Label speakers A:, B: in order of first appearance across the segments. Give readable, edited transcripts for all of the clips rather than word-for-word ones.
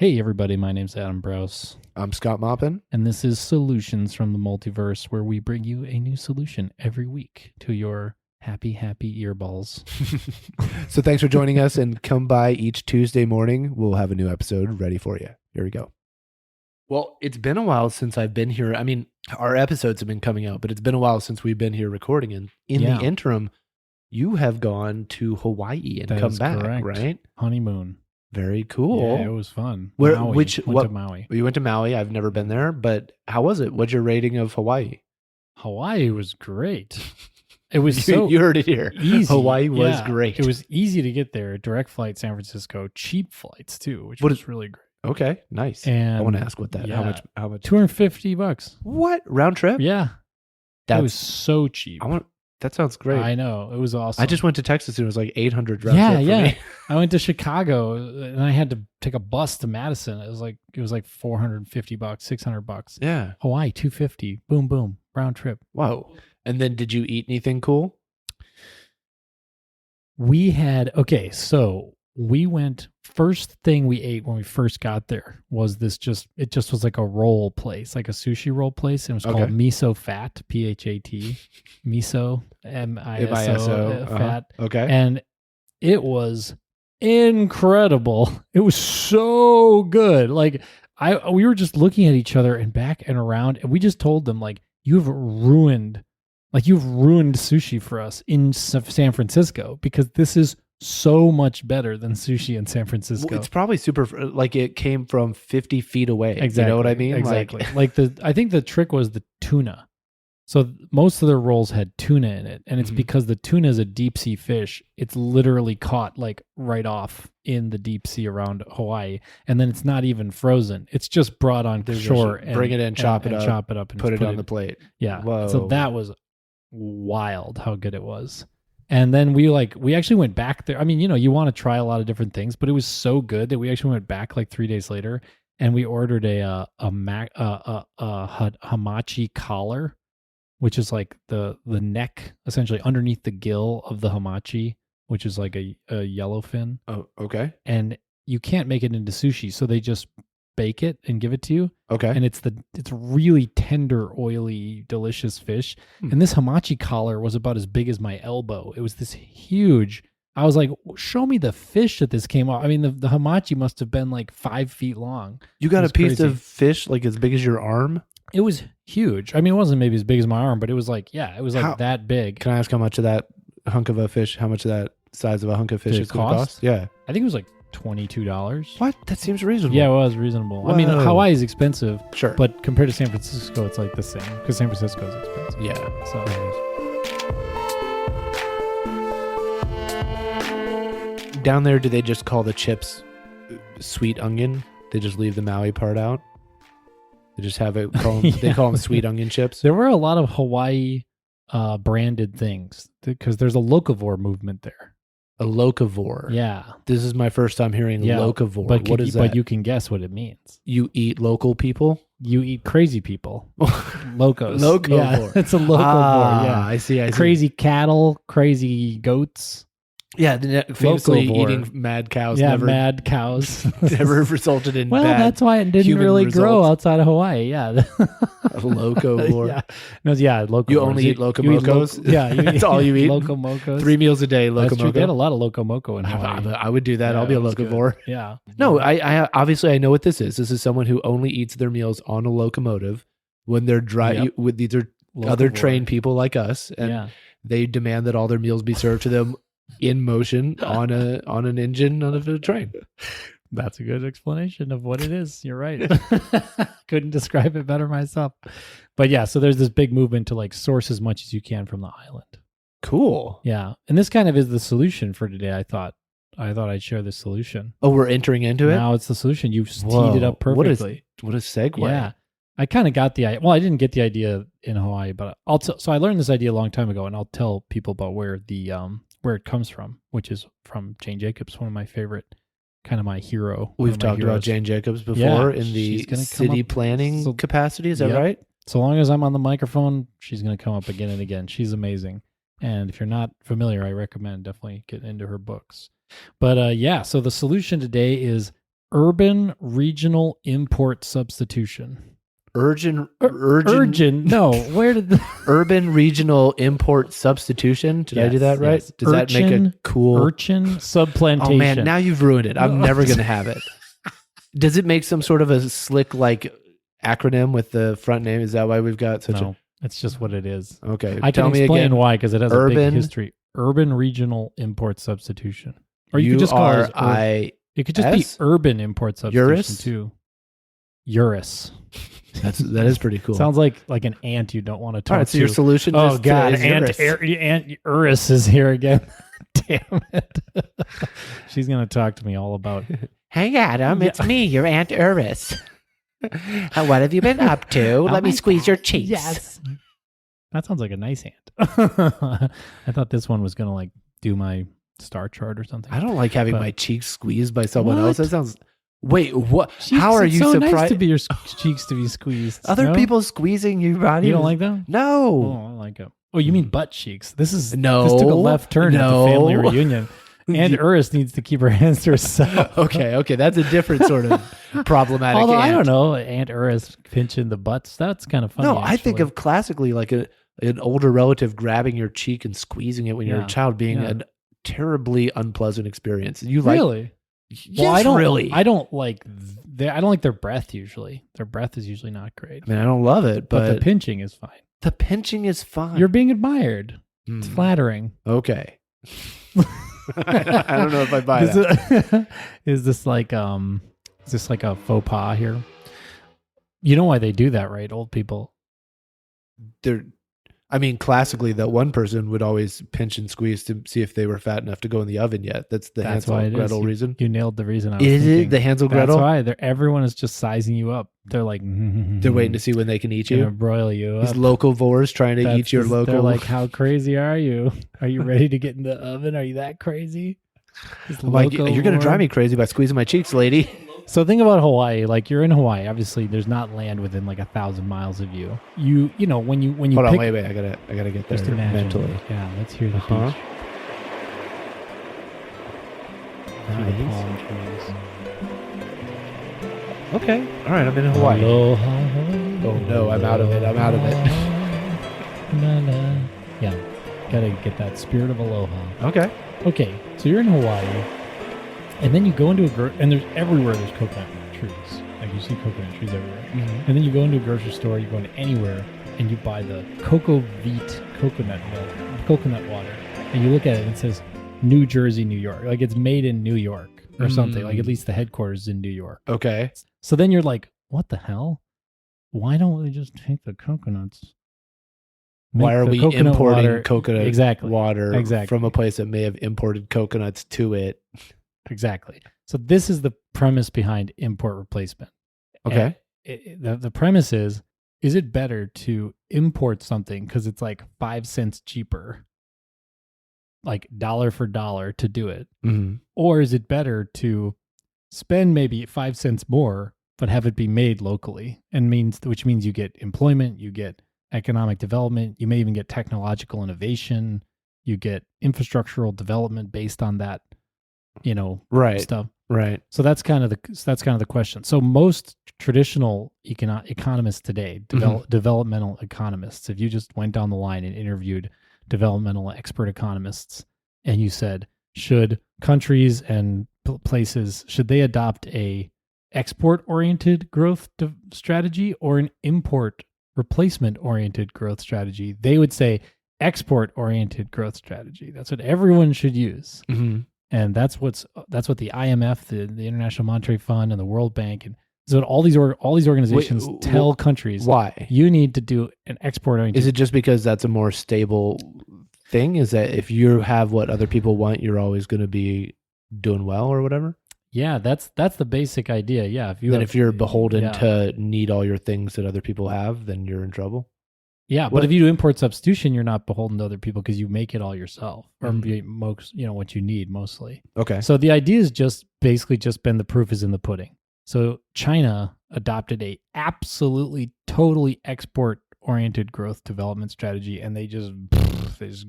A: Hey everybody, my name's Adam Braus,
B: I'm Scott Moppin.
A: and this is Solutions from the Multiverse, where we bring you a new solution every week to your happy earballs.
B: So thanks for joining us, and come by each Tuesday morning. We'll have a new episode ready for you. Here we go. Well, it's been a while since I've been here. I mean, our episodes have been coming out, but it's been a while since we've been here recording. And in the interim, you have gone to Hawaii and come back,
A: correct.
B: Right?
A: Honeymoon.
B: Very cool.
A: Yeah, it was fun.
B: Where?
A: Maui.
B: Went
A: to Maui.
B: You went to Maui. I've never been there, but how was it? What's your rating of Hawaii?
A: Hawaii was great. It was
B: You heard it here.
A: Easy.
B: Hawaii was great.
A: It was easy to get there. Direct flight, San Francisco. Cheap flights too, which was really great.
B: Okay, nice.
A: And
B: I want to ask what that.
A: Yeah,
B: How much?
A: $250.
B: What round trip?
A: Yeah, it was so cheap.
B: That sounds great.
A: I know, it was awesome.
B: I just went to Texas and it was like 800 round trip for me.
A: I went to Chicago and I had to take a bus to Madison. It was like $450, $600.
B: Yeah.
A: Hawaii $250. Boom, boom, round trip.
B: Whoa. And then did you eat anything cool?
A: So we went. First thing we ate when we first got there was it just was like a roll place, like a sushi roll place. It was called Miso Fat, PHAT, Miso, MISO, Fat.
B: Okay.
A: And it was incredible. It was so good. Like we were just looking at each other and back and around, and we just told them, like, you've ruined sushi for us in San Francisco, because this is so much better than sushi in San Francisco.
B: Well, it's probably super, like, it came from 50 feet away.
A: Exactly.
B: You know what I mean?
A: Exactly. I think the trick was the tuna. So most of their rolls had tuna in it, and it's because the tuna is a deep sea fish. It's literally caught like right off in the deep sea around Hawaii, and then it's not even frozen. It's just brought on shore and
B: bring it in, chop it up,
A: and
B: put it on the plate.
A: Yeah.
B: Whoa.
A: So that was wild how good it was. And then we actually went back there. I mean, you want to try a lot of different things, but it was so good that we actually went back like 3 days later, and we ordered a hamachi collar, which is like the neck, essentially underneath the gill of the hamachi, which is like a yellowfin.
B: Oh, okay.
A: And you can't make it into sushi, so they just bake it and give it to you.
B: Okay.
A: And it's really tender, oily, delicious fish. And this hamachi collar was about as big as my elbow. It was this huge. I was like, show me the fish that this came off. I mean, the hamachi must have been like 5 feet long.
B: You got a piece of fish like as big as your arm?
A: It was huge. I mean, it wasn't maybe as big as my arm, but it was like, that big.
B: Can I ask how much of that hunk of a fish, how much of that size of a hunk of fish is going to cost? Yeah.
A: I think it was like $22.
B: What? That seems reasonable.
A: Yeah, it was reasonable.
B: Whoa.
A: I mean, Hawaii is expensive.
B: Sure.
A: But compared to San Francisco, it's like the same, because San Francisco is expensive.
B: Yeah.
A: So.
B: Down there, do they just call the chips sweet onion? They just leave the Maui part out? They just have it, they call them sweet onion chips?
A: There were a lot of Hawaii branded things, because there's a locavore movement there.
B: A locavore.
A: Yeah.
B: This is my first time hearing locavore.
A: But
B: what is that?
A: But you can guess what it means.
B: You eat local people?
A: You eat crazy people. Locos.
B: Locavore.
A: Yeah, it's a locavore. Yeah.
B: I see.
A: Crazy cattle, crazy goats.
B: Yeah, famously
A: Locavore.
B: eating mad cows.
A: Yeah,
B: never,
A: mad cows.
B: never resulted in
A: well,
B: bad
A: that's why it didn't
B: human
A: really grow
B: results.
A: outside of Hawaii. Yeah.
B: A locavore.
A: Locavores.
B: You only eat locomocos?
A: That's
B: all you eat?
A: Locomocos.
B: 3 meals a day,
A: That's true.
B: locomoco.
A: They had a lot of locomoco in Hawaii.
B: I would do that.
A: Yeah,
B: I'll be a
A: it was good.
B: locavore.
A: Yeah.
B: No, I obviously I know what this is. This is someone who only eats their meals on a locomotive when they're
A: Yep.
B: with these are other
A: Locavore.
B: trained people like us, and they demand that all their meals be served to them in motion on an engine on a train.
A: That's a good explanation of what it is. You're right. Couldn't describe it better myself. But yeah, so there's this big movement to like source as much as you can from the island.
B: Cool.
A: Yeah. And this kind of is the solution for today. I thought I'd share this solution.
B: Oh, we're entering into it?
A: Now it's the solution. You've teed it up perfectly.
B: What a segue.
A: Yeah. I kind of got I didn't get the idea in Hawaii, but so I learned this idea a long time ago, and I'll tell people about where it comes from, which is from Jane Jacobs, one of my favorite, kind of my hero.
B: We've talked about Jane Jacobs before in the city planning capacity. Is that right?
A: So long as I'm on the microphone, she's going to come up again and again. She's amazing. And if you're not familiar, I recommend definitely get into her books. But so the solution today is urban regional import substitution.
B: Urgent.
A: No, where did the
B: Urban regional import substitution. Did I do that right?
A: Yes.
B: Does that make a cool
A: urchin subplantation?
B: Oh man, now you've ruined it. I'm never going to have it. Does it make some sort of a slick like acronym with the front name? Is that why we've got such
A: No, it's just what it is.
B: Okay.
A: I can
B: Tell me
A: explain
B: again.
A: why, because it has a big
B: Urban-
A: history. Urban regional import substitution. Or you could just call it it could just be urban import substitution
B: Urus?
A: too. Urus.
B: That is pretty cool.
A: Sounds like an ant you don't want to talk
B: All right, so
A: to.
B: your solution
A: Oh
B: is
A: God,
B: is
A: Aunt
B: Urus.
A: Urus is here again. Damn it. She's gonna talk to me all about.
C: Hey, Adam, it's me, your Aunt Urus. What have you been up to? Let me squeeze your cheeks.
A: Yes. That sounds like a nice ant. I thought this one was gonna like do my star chart or something.
B: I don't like having
A: But-
B: my cheeks squeezed by someone
A: What?
B: else. That sounds. Wait, what?
A: Cheeks,
B: How are
A: it's
B: you
A: so
B: surprised?
A: nice to be your cheeks to be squeezed.
B: Other
A: no?
B: people squeezing your body?
A: You don't like them?
B: No.
A: Oh, I like them. Oh, you mean butt cheeks? This
B: No.
A: This took a left turn at the family
B: No.
A: reunion. Aunt Urus needs to keep her hands to herself.
B: Okay, that's a different sort of problematic.
A: Although I
B: aunt.
A: don't know, Aunt Urus pinching the butts. That's kind of funny.
B: No, I think
A: actually.
B: of classically like an older relative grabbing your cheek and squeezing it when you're
A: Yeah,
B: a child being
A: yeah.
B: a terribly unpleasant experience. You like
A: really.
B: Yes,
A: Well, I don't
B: really.
A: I don't like. I don't like their breath usually. Their breath is usually not great.
B: I mean, I don't love it,
A: But
B: but
A: the pinching is fine.
B: the pinching is fine.
A: You're being admired. It's
B: Hmm.
A: flattering.
B: Okay. I don't know if I buy that.
A: Is this like a faux pas here? You know why they do that, right? Old people.
B: I mean, classically, that one person would always pinch and squeeze to see if they were fat enough to go in the oven yet. That's the
A: That's
B: Hansel
A: why
B: and
A: it
B: Gretel
A: is.
B: reason.
A: You nailed the reason I was
B: Is
A: thinking.
B: it the Hansel
A: That's
B: Gretel?
A: why everyone is just sizing you up. They're like
B: They're waiting to see when they can eat
A: gonna
B: you.
A: broil you
B: These
A: up.
B: locavores trying to eat your local.
A: They're like, how crazy are you? Are you ready to get in the oven? Are you that crazy? This
B: I'm like, you're going to
A: locavore.
B: drive me crazy by squeezing my cheeks, lady.
A: So think about Hawaii. Like you're in Hawaii. Obviously, there's not land within like 1,000 miles of you. You know when you
B: Hold on,
A: pick,
B: wait. I gotta get there
A: just imagine.
B: mentally.
A: Yeah, let's hear the
B: Uh-huh.
A: beach. Through the
B: Nice.
A: palm trees.
B: Okay, all right. I'm in Hawaii.
A: Aloha.
B: Oh no, I'm out of it.
A: Na, na. Yeah, gotta get that spirit of aloha.
B: Okay.
A: Okay, so you're in Hawaii, and then you go into and there's everywhere there's coconut trees. Like you see coconut trees everywhere.
B: Mm-hmm.
A: And then you go into a grocery store, you go into anywhere, and you buy the Cocoa Veet coconut milk, coconut water, and you look at it and it says New Jersey, New York. Like it's made in New York or something. Like at least the headquarters is in New York.
B: Okay.
A: So then you're like, what the hell? Why don't we just take the coconuts?
B: Why
A: make
B: are
A: the
B: we
A: coconut
B: importing
A: water-
B: coconut
A: exactly
B: water
A: Exactly.
B: from a place that may have imported coconuts to it?
A: Exactly. So this is the premise behind import replacement.
B: Okay.
A: And the premise is it better to import something because it's like 5 cents cheaper, like dollar for dollar to do it?
B: Mm-hmm.
A: Or is it better to spend maybe 5 cents more, but have it be made locally, which means you get employment, you get economic development, you may even get technological innovation, you get infrastructural development based on that,
B: Right.
A: stuff.
B: Right.
A: So that's kind of the question. So most traditional economists today, developmental economists, if you just went down the line and interviewed developmental expert economists, and you said, should countries and places, should they adopt a export-oriented growth strategy or an import replacement-oriented growth strategy? They would say export-oriented growth strategy. That's what everyone should use.
B: Mm-hmm.
A: And that's what the IMF, the International Monetary Fund, and the World Bank, and so all these organizations tell countries,
B: Why?
A: you need to do an export-oriented.
B: Is it just because that's a more stable thing? Is that if you have what other people want, you're always going to be doing well or whatever?
A: Yeah, that's the basic idea. Yeah,
B: If you're beholden
A: yeah.
B: to need all your things that other people have, then you're in trouble.
A: Yeah,
B: What-
A: but if you do import substitution, you're not beholden to other people because you make it all yourself, or
B: Mhm.
A: most, what you need mostly.
B: Okay.
A: So the idea is just been the proof is in the pudding. So China adopted a absolutely totally export-oriented growth development strategy, and they just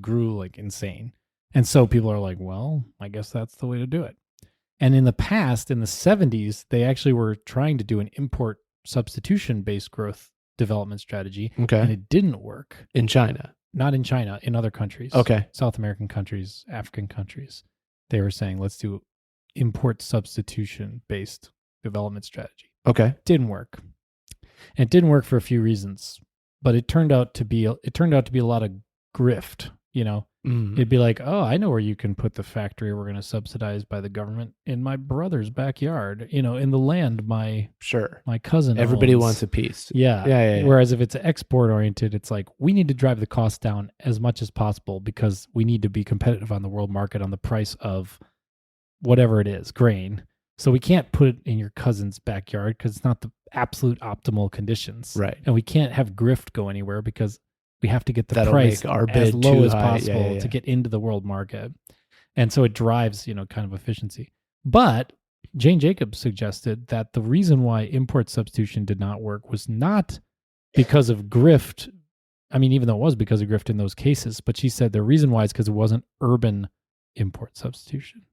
A: grew like insane. And so people are like, well, I guess that's the way to do it. And in the past, in the 70s, they actually were trying to do an import substitution-based growth development strategy, and
B: Okay.
A: it didn't work.
B: In China.
A: Not in China, in other countries.
B: Okay.
A: South American countries, African countries. They were saying, let's do import substitution-based development strategy.
B: Okay.
A: Didn't work. And it didn't work for a few reasons, but it turned out to be a lot of grift, you know.
B: Mm.
A: It'd be like, oh, I know where you can put the factory we're going to subsidize by the government in my brother's backyard, you know, in the land my
B: Sure.
A: cousin
B: Everybody
A: owns.
B: wants a piece.
A: Yeah.
B: Yeah.
A: Whereas if it's export oriented, it's like we need to drive the cost down as much as possible because we need to be competitive on the world market on the price of whatever it is, grain. So we can't put it in your cousin's backyard because it's not the absolute optimal conditions.
B: Right.
A: And we can't have grift go anywhere because we have to get the
B: That'll
A: price
B: make our
A: as
B: bid
A: low
B: too
A: as
B: high.
A: possible
B: Yeah.
A: to get into the world market. And so it drives, you know, kind of efficiency. But Jane Jacobs suggested that the reason why import substitution did not work was not because of grift. I mean, even though it was because of grift in those cases, but she said the reason why is because it wasn't urban import substitution.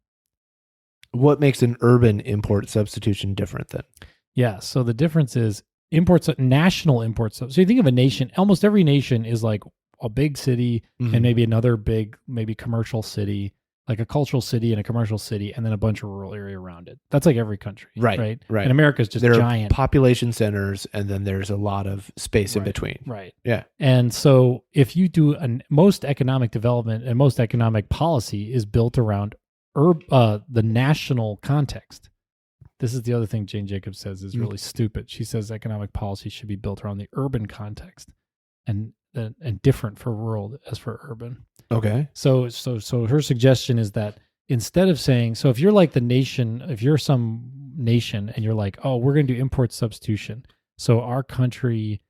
B: What makes an urban import substitution different then?
A: Yeah. So the difference is national imports. So you think of a nation, almost every nation is like a big city and maybe another big, maybe commercial city, like a cultural city and a commercial city, and then a bunch of rural area around it. That's like every country.
B: Right.
A: And America's just
B: there
A: giant.
B: are population centers, and then there's a lot of space in between.
A: Right.
B: Yeah.
A: And so if you do most economic development and most economic policy is built around the national context. This is the other thing Jane Jacobs says is really stupid. She says economic policy should be built around the urban context and different for rural as for urban.
B: Okay.
A: So her suggestion is that instead of saying, so if you're like the nation, if you're some nation and you're like, oh, we're going to do import substitution. So our country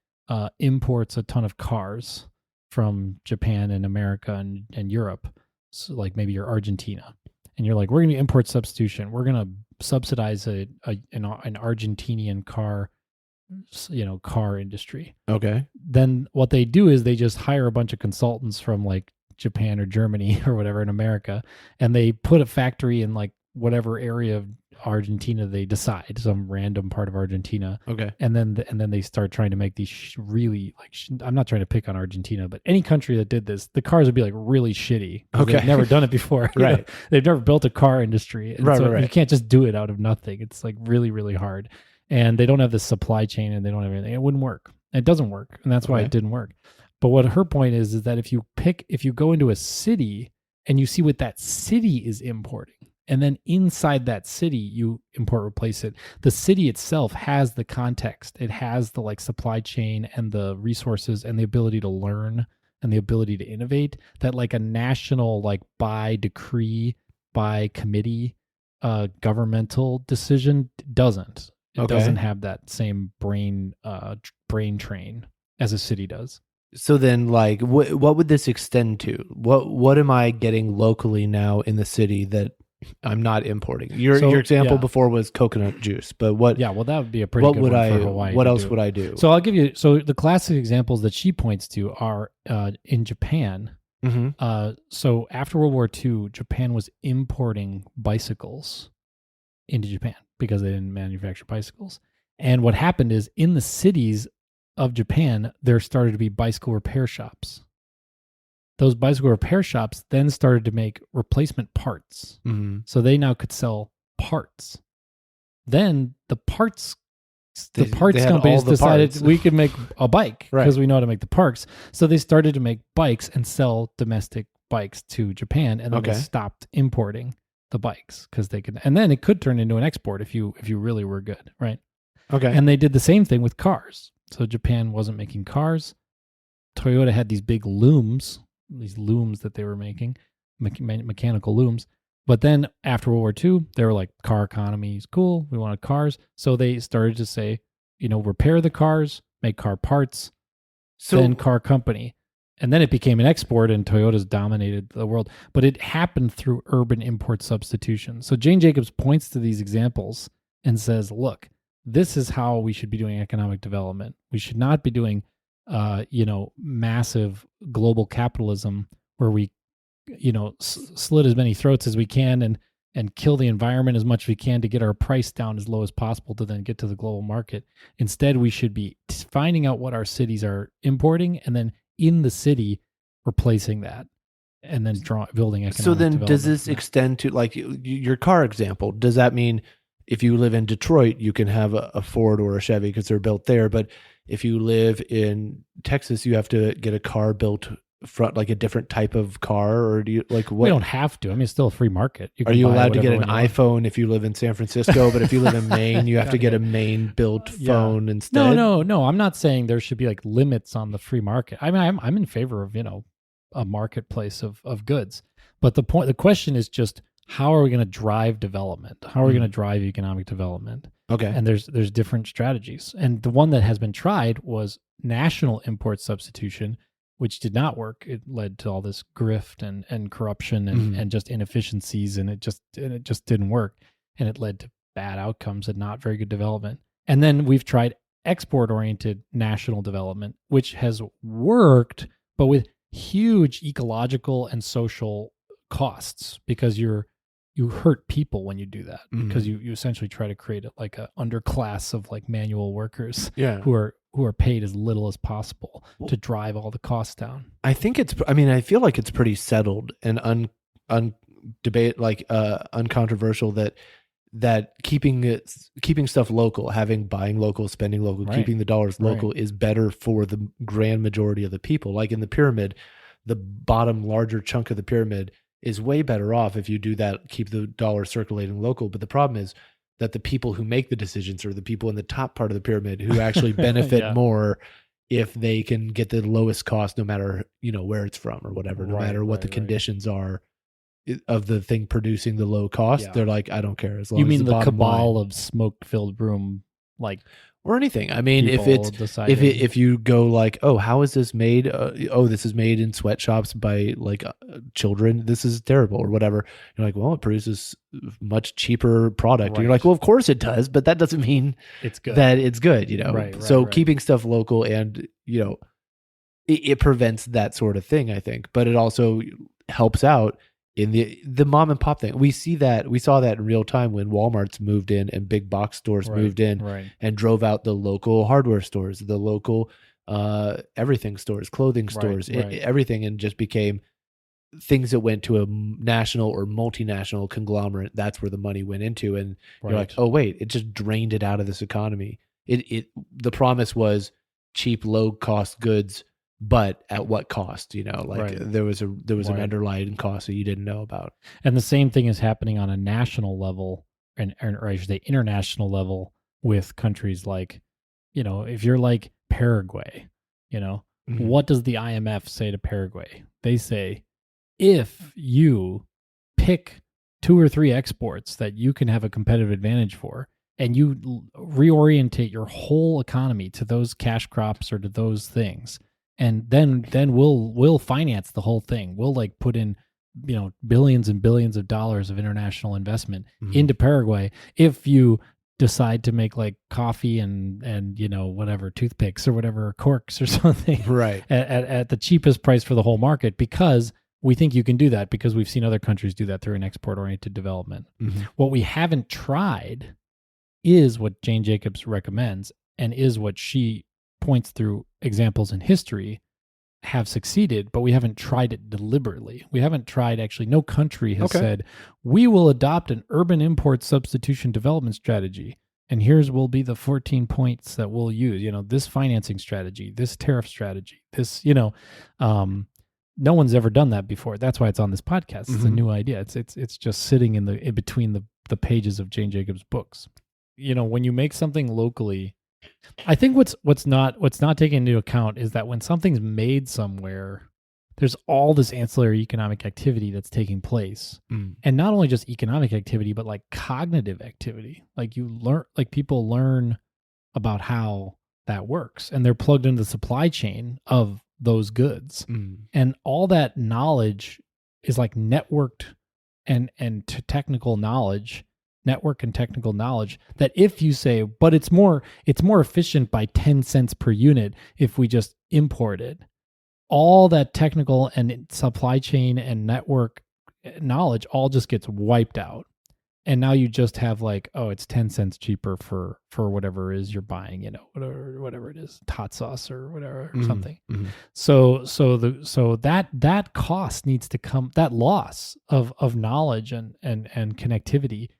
A: imports a ton of cars from Japan and America and Europe. So like maybe you're Argentina. And you're like, we're going to import substitution. We're going to subsidize an Argentinian car industry.
B: Okay.
A: Then what they do is they just hire a bunch of consultants from like Japan or Germany or whatever in America, and they put a factory in like whatever area of Argentina they decide, some random part of Argentina.
B: Okay.
A: And then they start trying to make these really I'm not trying to pick on Argentina, but any country that did this, the cars would be like really shitty.
B: Okay.
A: They've never done it before. You know? They've never built a car industry. And so you can't just do it out of nothing. It's like really, really hard. And they don't have the supply chain and they don't have anything. It wouldn't work. It doesn't work. And that's why it didn't work. But what her point is that if you go into a city and you see what that city is importing, and then inside that city, you import, replace it. The city itself has the context. It has the like supply chain and the resources and the ability to learn and the ability to innovate that like a national, like by decree, by committee, governmental decision doesn't. It doesn't have that same brain train as a city does.
B: So then, like, what would this extend to? What am I getting locally now in the city that I'm not importing? Your example before was coconut juice, but what?
A: Yeah, well, that would be a pretty good one for Hawaii.
B: What else would I do?
A: So I'll give you. So the classic examples that she points to are in Japan.
B: Mm-hmm.
A: So after World War II, Japan was importing bicycles into Japan because they didn't manufacture bicycles. And what happened is in the cities of Japan, there started to be bicycle repair shops. Those bicycle repair shops then started to make replacement parts.
B: Mm-hmm.
A: So they now could sell parts. Then the parts companies decided we could make a bike because we know how to make the parts. So they started to make bikes and sell domestic bikes to Japan, and then they stopped importing the bikes because they could. And then it could turn into an export if you really were good, right?
B: Okay.
A: And they did the same thing with cars. So Japan wasn't making cars. Toyota had these big looms that they were making, mechanical looms. But then after World War II, they were like, car economy is cool. We wanted cars. So they started to say, repair the cars, make car parts, then car company. And then it became an export and Toyota's dominated the world. But it happened through urban import substitution. So Jane Jacobs points to these examples and says, look, this is how we should be doing economic development. We should not be doing, massive global capitalism where we, slit as many throats as we can and and kill the environment as much as we can to get our price down as low as possible to then get to the global market. Instead, we should be finding out what our cities are importing and then in the city replacing that and then building economic
B: So then does
A: development.
B: this extend to like your car example? Does that mean if you live in Detroit, you can have a Ford or a Chevy because they're built there? But if you live in Texas, you have to get a car built front, like a different type of car, or do you like what?
A: We don't have to. I mean, it's still a free market.
B: Are you
A: buy
B: allowed to get
A: whatever
B: an
A: one you want.
B: iPhone if you live in San Francisco? But if you live in Maine, you have to get a Maine built phone instead?
A: No. I'm not saying there should be like limits on the free market. I mean, I'm in favor of, a marketplace of goods. But the question is just, how are we going to drive development? How are we going to drive economic development?
B: Okay.
A: And there's different strategies. And the one that has been tried was national import substitution, which did not work. It led to all this grift and corruption and just inefficiencies, and it just didn't work. And it led to bad outcomes and not very good development. And then we've tried export-oriented national development, which has worked, but with huge ecological and social costs, because you hurt people when you do that, because you essentially try to create like a underclass of like manual workers who are paid as little as possible to drive all the costs down.
B: I feel like it's pretty settled and uncontroversial that keeping stuff local, buying local, spending local, keeping the dollars local is better for the grand majority of the people. Like in the pyramid, the bottom larger chunk of the pyramid is way better off if you do that, keep the dollar circulating local. But the problem is that the people who make the decisions are the people in the top part of the pyramid who actually benefit more if they can get the lowest cost, no matter, where it's from or whatever, no matter what the conditions are of the thing producing the low cost. They're like, I don't care. As long
A: you
B: as
A: mean the cabal
B: line.
A: of smoke-filled room, like,
B: or anything. I mean, if you go like, oh, how is this made? This is made in sweatshops by like children. This is terrible or whatever. You're like, well, it produces much cheaper product. And you're like, well, of course it does, but that doesn't mean
A: it's good.
B: That it's good. So
A: right.
B: keeping stuff local and it prevents that sort of thing, I think, but it also helps out in the mom and pop thing. We saw that in real time when Walmart's moved in and big box stores moved in and drove out the local hardware stores, the local everything stores, clothing stores, everything, and just became things that went to a national or multinational conglomerate. That's where the money went into, and you're like, oh wait, it just drained it out of this economy. The promise was cheap, low cost goods, but at what cost? There was an underlying cost that you didn't know about.
A: And the same thing is happening on a national level, or I should say international level, with countries like, if you're like Paraguay, what does the IMF say to Paraguay? They say, if you pick 2 or 3 exports that you can have a competitive advantage for, and you reorientate your whole economy to those cash crops or to those things, and then we'll finance the whole thing. We'll like put in, billions and billions of dollars of international investment into Paraguay if you decide to make like coffee and whatever, toothpicks or whatever, corks or something, at the cheapest price for the whole market, because we think you can do that, because we've seen other countries do that through an export-oriented development. What we haven't tried is what Jane Jacobs recommends, and is what she points through examples in history have succeeded, but we haven't tried it deliberately. We haven't tried, actually, no country has said, we will adopt an urban import substitution development strategy, and will be the 14 points that we'll use, this financing strategy, this tariff strategy, this, no one's ever done that before. That's why it's on this podcast. It's a new idea. It's just sitting in between the pages of Jane Jacobs' books. When you make something locally, I think what's not taken into account is that when something's made somewhere, there's all this ancillary economic activity that's taking place, and not only just economic activity, but like cognitive activity. Like people learn about how that works, and they're plugged into the supply chain of those goods, and all that knowledge is like networked and technical knowledge. Network and technical knowledge that if you say, but it's more efficient by 10 cents per unit if we just import it, all that technical and supply chain and network knowledge all just gets wiped out. and now you just have like, oh, it's 10 cents cheaper for whatever it is you're buying, whatever it is, hot sauce or whatever, or something. So that cost needs to come, that loss of knowledge and connectivity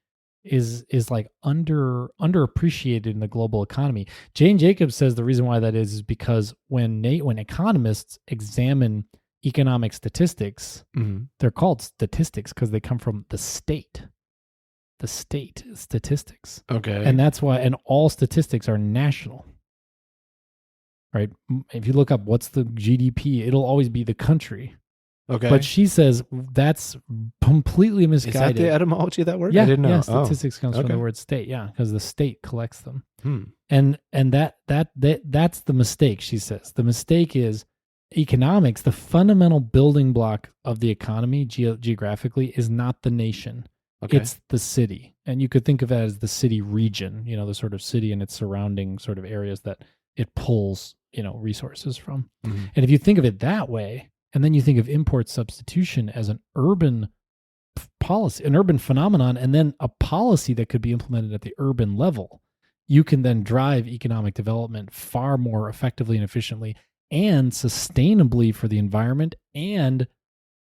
A: is like underappreciated in the global economy. Jane Jacobs says the reason why that is because when economists examine economic statistics, they're called statistics because they come from the state statistics.
B: Okay.
A: And that's why, and all statistics are national, right? If you look up what's the GDP, it'll always be the country.
B: Okay.
A: But she says that's completely misguided.
B: Is that the etymology of that word?
A: Yeah,
B: I didn't know.
A: Yeah, statistics comes from the word state. Yeah, because the state collects them. And that's the mistake, she says. The mistake is economics, the fundamental building block of the economy geographically is not the nation. Okay. It's the city. And you could think of it as the city region, the sort of city and its surrounding sort of areas that it pulls, resources from. And if you think of it that way, and then you think of import substitution as an urban policy, an urban phenomenon, and then a policy that could be implemented at the urban level, you can then drive economic development far more effectively and efficiently and sustainably for the environment and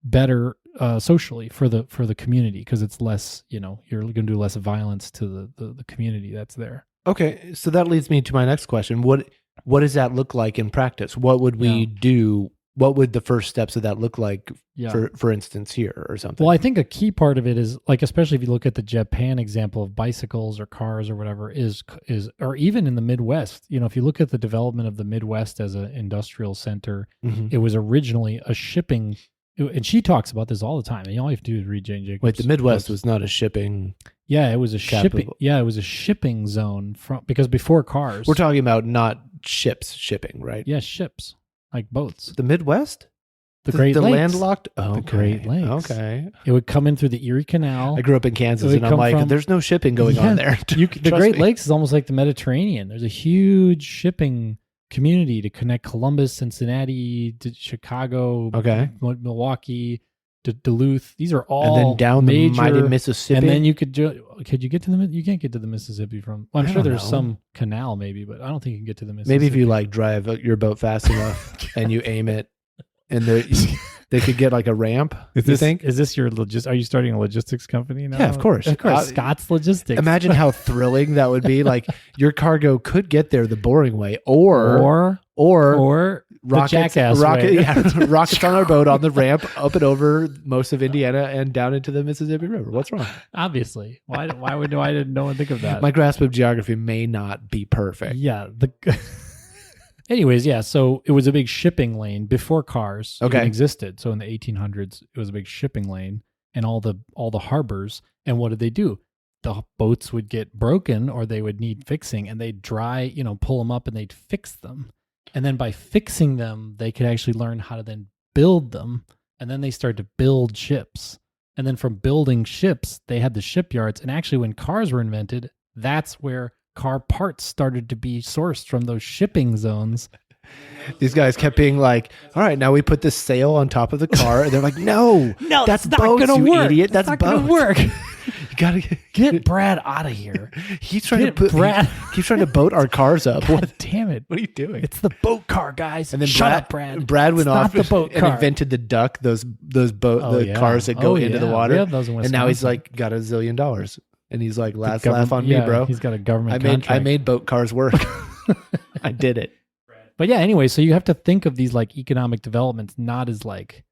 A: better socially for the community, because it's less, you're going to do less violence to the community that's there.
B: Okay, so that leads me to my next question. What does that look like in practice? What would we do? What would the first steps of that look like, for instance, here or something?
A: Well, I think a key part of it is, like, especially if you look at the Japan example of bicycles or cars or whatever, is or even in the Midwest, if you look at the development of the Midwest as an industrial center, it was originally a shipping, and she talks about this all the time, and all you have to do is read Jane Jacobs.
B: Wait, the Midwest was not a shipping...
A: Yeah, it was a
B: capital.
A: shipping. Yeah, it was a shipping zone because before cars,
B: we're talking about not ships shipping, right?
A: Yeah, ships. Like boats.
B: The Midwest?
A: The Great Lakes.
B: Landlocked? Oh,
A: the Great Lakes.
B: Okay.
A: It would come in through the Erie Canal.
B: I grew up in Kansas, and I'm like, there's no shipping going on there.
A: The Great Lakes is almost like the Mediterranean. There's a huge shipping community to connect Columbus, Cincinnati, to Chicago, Milwaukee, to Duluth. These are all
B: and then down
A: major,
B: the mighty Mississippi.
A: And then you could you get to the, you can't get to the Mississippi from, well, I'm sure there's some canal maybe, but I don't think you can get to the Mississippi.
B: Maybe if you like drive your boat fast enough and you aim it, and they could get like a ramp. Is
A: this your are you starting a logistics company now?
B: Yeah, of course.
A: Scott's Logistics.
B: Imagine how thrilling that would be. Like, your cargo could get there the boring way, or rockets,
A: the jackass way.
B: Rockets on our boat on the ramp up and over most of Indiana and down into the Mississippi River. What's wrong?
A: Obviously. Why did no one think of that?
B: My grasp of geography may not be perfect.
A: Yeah. Anyways, yeah. So it was a big shipping lane before cars even existed. So in the 1800s, it was a big shipping lane and all the harbors. And what did they do? The boats would get broken or they would need fixing, and they'd pull them up and they'd fix them. And then by fixing them, they could actually learn how to then build them. And then they started to build ships. And then from building ships, they had the shipyards. And actually, when cars were invented, that's where car parts started to be sourced from those shipping zones.
B: These guys kept being like, all right, now we put this sail on top of the car. And they're like, no, that's not going to work. Idiot. That's
A: not going to work.
B: You gotta
A: get Brad out of here.
B: He's trying keeps trying to boat our cars up.
A: God damn it!
B: What are you doing?
A: It's the boat car, guys.
B: And then
A: shut up, Brad.
B: Brad went off
A: the boat
B: and
A: car.
B: Invented the duck, those cars that go into the water.
A: We have those in Wisconsin.
B: And now he's like got $1 zillion, and he's like, laugh on me, bro.
A: He's got a government contract.
B: I made boat cars work. I did it.
A: But yeah, anyway, so you have to think of these like economic developments not as like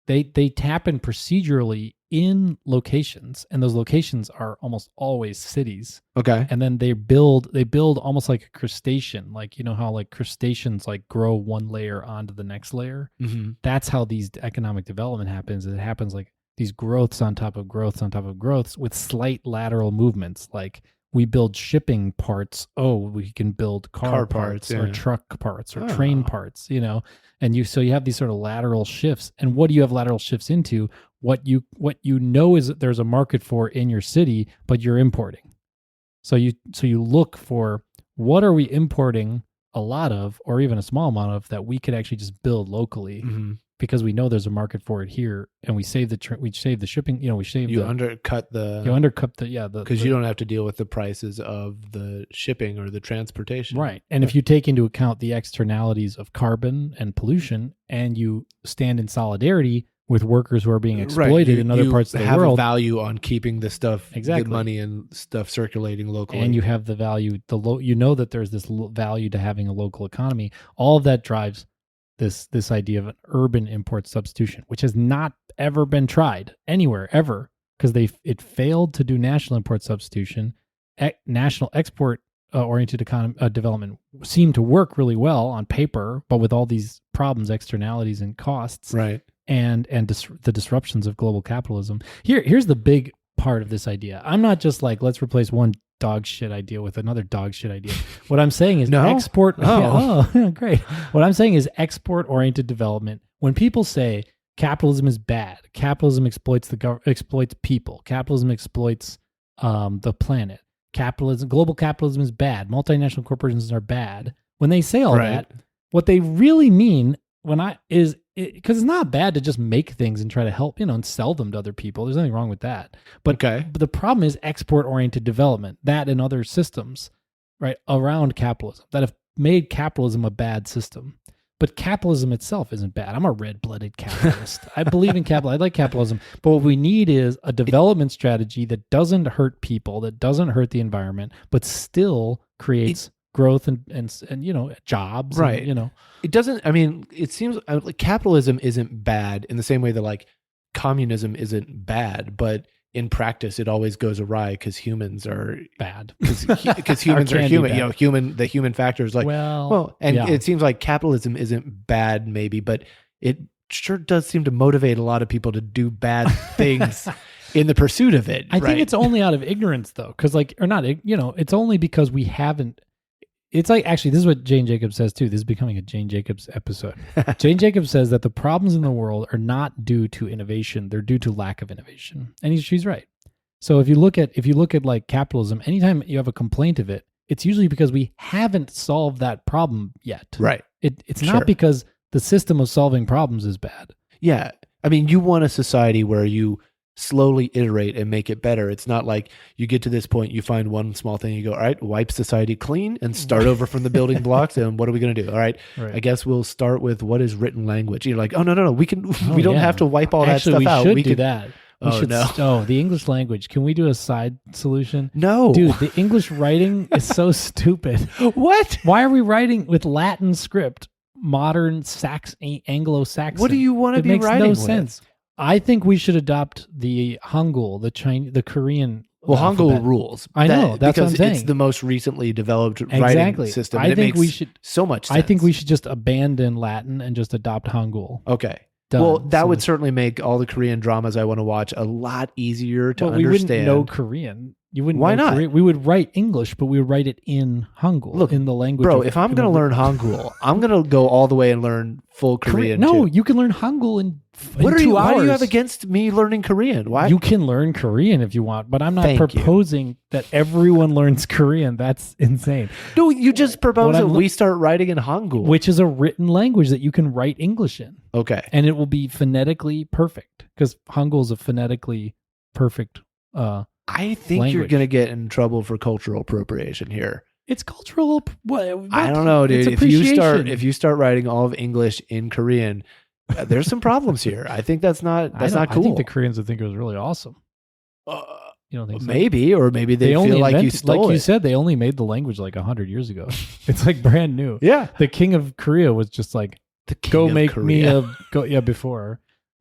A: they happen procedurally in locations, and those locations are almost always cities.
B: Okay.
A: And then they build almost like a crustacean, like how like crustaceans like grow one layer onto the next layer.
B: Mm-hmm.
A: That's how these economic development happens. It happens like these growths on top of growths on top of growths with slight lateral movements. Like we build shipping parts. Oh, we can build car parts or truck parts or train parts, and so you have these sort of lateral shifts. And what do you have lateral shifts into? What you know is that there's a market for in your city, but you're importing. So you look for what are we importing a lot of, or even a small amount of, that we could actually just build locally.
B: Mm-hmm.
A: because we know there's a market for it here, and we save we save the shipping. You know, we save
B: you undercut the
A: because
B: you don't have to deal with the prices of the shipping or the transportation.
A: Right. And if you take into account the externalities of carbon and pollution, and you stand in solidarity with workers who are being exploited in other parts of the world,
B: have a value on keeping the stuff,
A: exactly,
B: the money and stuff circulating locally,
A: and you have the value, you know that there's this value to having a local economy. All of that drives this idea of an urban import substitution, which has not ever been tried anywhere ever, because it failed to do national import substitution. National export oriented development seemed to work really well on paper, but with all these problems, externalities, and costs,
B: right?
A: And the disruptions of global capitalism. Here's the big part of this idea. I'm not just like, let's replace one dog shit idea with another dog shit idea. What I'm saying is export. Great. What I'm saying is export oriented development. When people say capitalism is bad, capitalism exploits exploits people, capitalism exploits the planet, global capitalism is bad, multinational corporations are bad. When they say all that, what they really mean because it's not bad to just make things and try to help, and sell them to other people. There's nothing wrong with that. But the problem is export-oriented development, that and other systems, right, around capitalism that have made capitalism a bad system. But capitalism itself isn't bad. I'm a red-blooded capitalist. I believe in capital. I like capitalism. But what we need is a development strategy that doesn't hurt people, that doesn't hurt the environment, but still creates growth and jobs.
B: Right.
A: And,
B: it doesn't, I mean, it seems like capitalism isn't bad in the same way that like communism isn't bad, but in practice it always goes awry because humans are
A: bad.
B: Because humans are human. The human factor is like, it seems like capitalism isn't bad maybe, but it sure does seem to motivate a lot of people to do bad things in the pursuit of it.
A: I think it's only out of ignorance though. Cause it's only because we haven't. It's like, actually, this is what Jane Jacobs says too. This is becoming a Jane Jacobs episode. Jane Jacobs says that the problems in the world are not due to innovation; they're due to lack of innovation, and she's right. So if you look at like capitalism, anytime you have a complaint of it, it's usually because we haven't solved that problem yet.
B: Right.
A: It's not because the system of solving problems is bad.
B: Yeah, I mean, you want a society where you slowly iterate and make it better. It's not like you get to this point, you find one small thing, you go, all right, wipe society clean and start over from the building blocks. And what are we going to do? All right, I guess we'll start with what is written language. You're like, oh no, we don't have to wipe all that stuff out.
A: We should do that. The English language. Can we do a side solution?
B: No.
A: Dude, the English writing is so stupid.
B: What?
A: Why are we writing with Latin script? Modern Anglo-Saxon.
B: What do you want to be writing with? It makes no sense.
A: I think we should adopt the Hangul, the Korean.
B: Well, Hangul rules.
A: I know. That's what I'm saying.
B: It's the most recently developed writing system.
A: I think we should
B: so much sense.
A: I think we should just abandon Latin and just adopt Hangul.
B: Okay. Done. Well, that would certainly make all the Korean dramas I want to watch a lot easier to understand.
A: We wouldn't know Korean. You wouldn't.
B: Why not?
A: Korean. We would write English, but we would write it in Hangul. Look, in the language.
B: Bro, if I'm going to learn Hangul, I'm going to go all the way and learn full Korean.
A: No, you can learn Hangul in 2 hours.
B: Why do you have against me learning Korean? Why?
A: You can learn Korean if you want, but I'm not proposing that everyone learns Korean. That's insane.
B: No, you just propose that we start writing in Hangul,
A: which is a written language that you can write English in.
B: Okay.
A: And it will be phonetically perfect because Hangul is a phonetically perfect
B: I think
A: language.
B: You're going to get in trouble for cultural appropriation here.
A: It's cultural. What?
B: I don't know, dude. If you start writing all of English in Korean, there's some problems here. I think that's not cool.
A: I think the Koreans would think it was really awesome. You don't think so?
B: Maybe, or maybe they feel like you stole it.
A: Like you said, they only made the language like 100 years ago. It's like brand new.
B: Yeah.
A: The king of Korea was just like,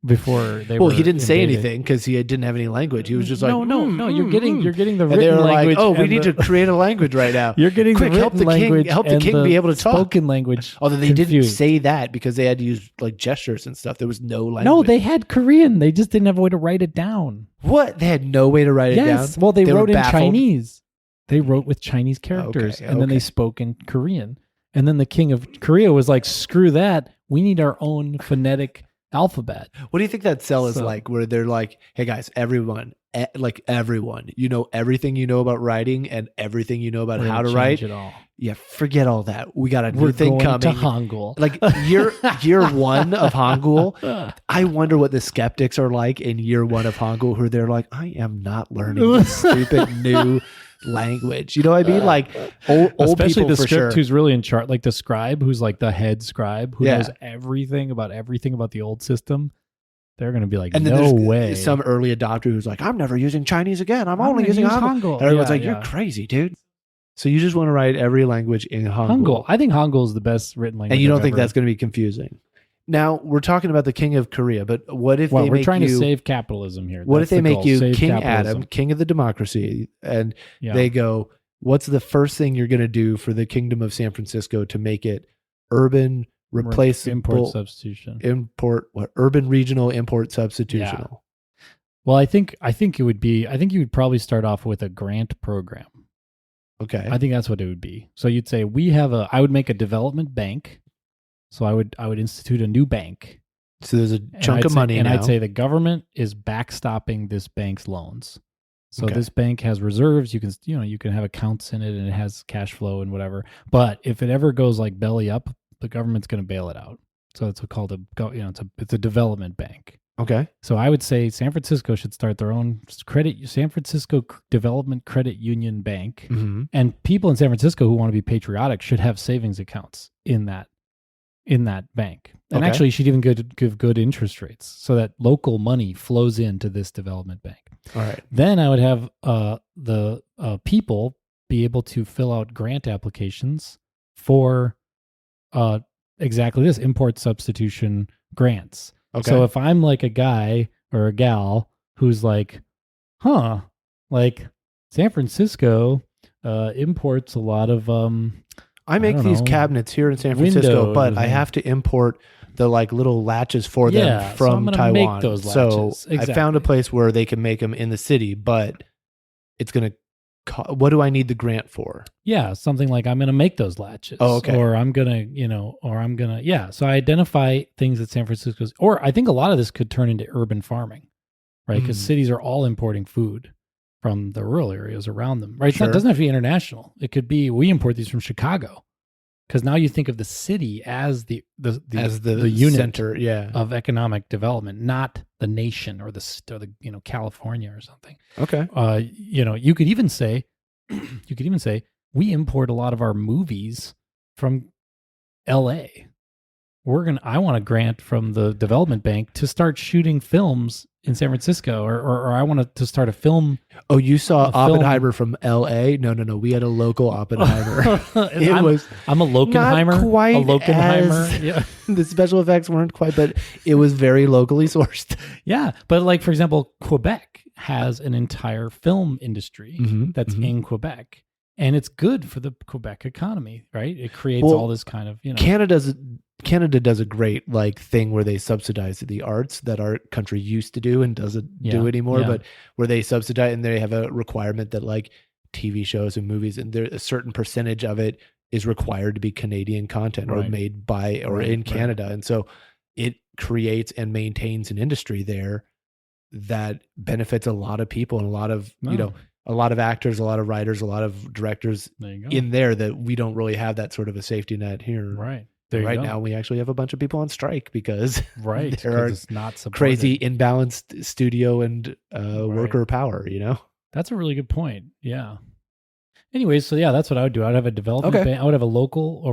A: before they were
B: he didn't say
A: invaded.
B: anything because he didn't have any language. He was just like,
A: no, you're getting the written
B: and they were
A: language.
B: Like, we need to create a language right now.
A: You're getting
B: quick,
A: the written language.
B: Help the king be able to talk.
A: Spoken language.
B: Although they didn't say that because they had to use like gestures and stuff. There was no language.
A: No, they had Korean. They just didn't have a way to write it down.
B: What? They had no way to write it down?
A: Well, they wrote in Chinese. They wrote with Chinese characters, and then they spoke in Korean. And then the king of Korea was like, screw that. We need our own phonetic alphabet.
B: What do you think that cell is like, where they're like, hey guys, everyone, everyone, you know everything you know about writing and everything you know about how to write. Yeah, forget all that. We got a new
A: We're
B: thing
A: going
B: coming.
A: to Hangul.
B: Like year one of Hangul, I wonder what the skeptics are like in year one of Hangul, who they're like, I am not learning this stupid new language. You know what I mean? Like old
A: Especially
B: people
A: the
B: for
A: script
B: sure.
A: who's really in charge, like the scribe, who's like the head scribe, who
B: Yeah.
A: knows everything about the old system. They're going to be like,
B: And then
A: no
B: there's
A: way.
B: some early adopter who's like, I'm never using Chinese again. I'm only
A: gonna
B: using
A: use
B: Hangul.
A: Hangul.
B: And everyone's
A: Yeah,
B: like, you're crazy, dude. So you just want to write every language in Hangul.
A: Hangul. I think Hangul is the best written language.
B: And you don't
A: I've
B: think
A: ever-
B: that's going to be confusing. Now, we're talking about the king of Korea, but what if
A: Well,
B: they
A: we're
B: make
A: trying
B: you...
A: to save capitalism here.
B: What if
A: That's
B: they
A: the
B: make
A: goal.
B: you
A: Save
B: King
A: capitalism.
B: Adam, king of the democracy, and
A: Yeah.
B: they go, what's the first thing you're going to do for the kingdom of San Francisco to make it urban, replaceable,
A: import substitution.
B: urban regional import substitutional?
A: Well, I think it would be. I think you would probably start off with a grant program.
B: Okay.
A: I think that's what it would be. So you'd say I would make a development bank. So I would institute a new bank.
B: So there's a
A: And
B: chunk of money now.
A: I'd say the government is backstopping this bank's loans. So
B: Okay.
A: this bank has reserves. You can have accounts in it, and it has cash flow and whatever. But if it ever goes like belly up, the government's going to bail it out. So it's called it's a development bank.
B: Okay.
A: So I would say San Francisco should start their own San Francisco Development Credit Union Bank,
B: Mm-hmm.
A: and people in San Francisco who want to be patriotic should have savings accounts in that bank. And
B: Okay.
A: actually, you should even give good interest rates so that local money flows into this development bank.
B: All right.
A: Then I would have the people be able to fill out grant applications for exactly this import substitution grants.
B: Okay.
A: So if I'm like a guy or a gal who's like, like San Francisco imports a lot of
B: I make
A: don't
B: these
A: know,
B: cabinets here in San Francisco,
A: windows
B: but I
A: and-
B: have to import the like little latches for
A: Yeah,
B: them
A: so I'm
B: from
A: gonna
B: Taiwan.
A: make those
B: So
A: latches.
B: I found a
A: Exactly.
B: place where they can make them in the city, but it's going to what do I need the grant for?
A: Yeah, something like I'm going to make those latches.
B: Oh, okay.
A: Or I'm going to, yeah. So I identify things that San Francisco's, or I think a lot of this could turn into urban farming, right? Because
B: Mm.
A: cities are all importing food from the rural areas around them, right?
B: Sure.
A: It doesn't have to be international. It could be, we import these from Chicago. Because now you think of the city as the unit
B: center, yeah.
A: of economic development, not the nation or the California or something.
B: Okay.
A: You could even say we import a lot of our movies from L.A. I want a grant from the development bank to start shooting films in San Francisco, or I want to start a film.
B: Oh, you saw
A: A film.
B: Oppenheimer from L.A.? No. We had a local Oppenheimer.
A: I'm a Lokenheimer.
B: Not quite
A: a Lokenheimer.
B: as-
A: Yeah.
B: The special effects weren't quite, but it was very locally sourced.
A: Yeah, but like for example, Quebec has an entire film industry
B: Mhm,
A: that's
B: mhm.
A: in Quebec, and it's good for the Quebec economy, right? It creates
B: Well,
A: all this kind of
B: Canada does a great like thing where they subsidize the arts that our country used to do and doesn't do
A: Yeah,
B: anymore,
A: yeah.
B: but where they subsidize and they have a requirement that like TV shows and movies and there a certain percentage of it is required to be Canadian content or
A: Right.
B: made by or
A: Right,
B: in
A: right.
B: Canada. And so it creates and maintains an industry there that benefits a lot of people and a lot of,
A: No.
B: a lot of actors, a lot of writers, a lot of directors
A: There you go.
B: in there that we don't really have that sort of a safety net here.
A: Right. There you
B: Right
A: go.
B: now, we actually have a bunch of people on strike because
A: Right.
B: there
A: 'cause
B: are
A: it's not supported.
B: crazy imbalanced studio and worker power,
A: That's a really good point. Yeah. Anyways, so yeah, that's what I would do. I'd have a development
B: Okay.
A: bank. I would have a local,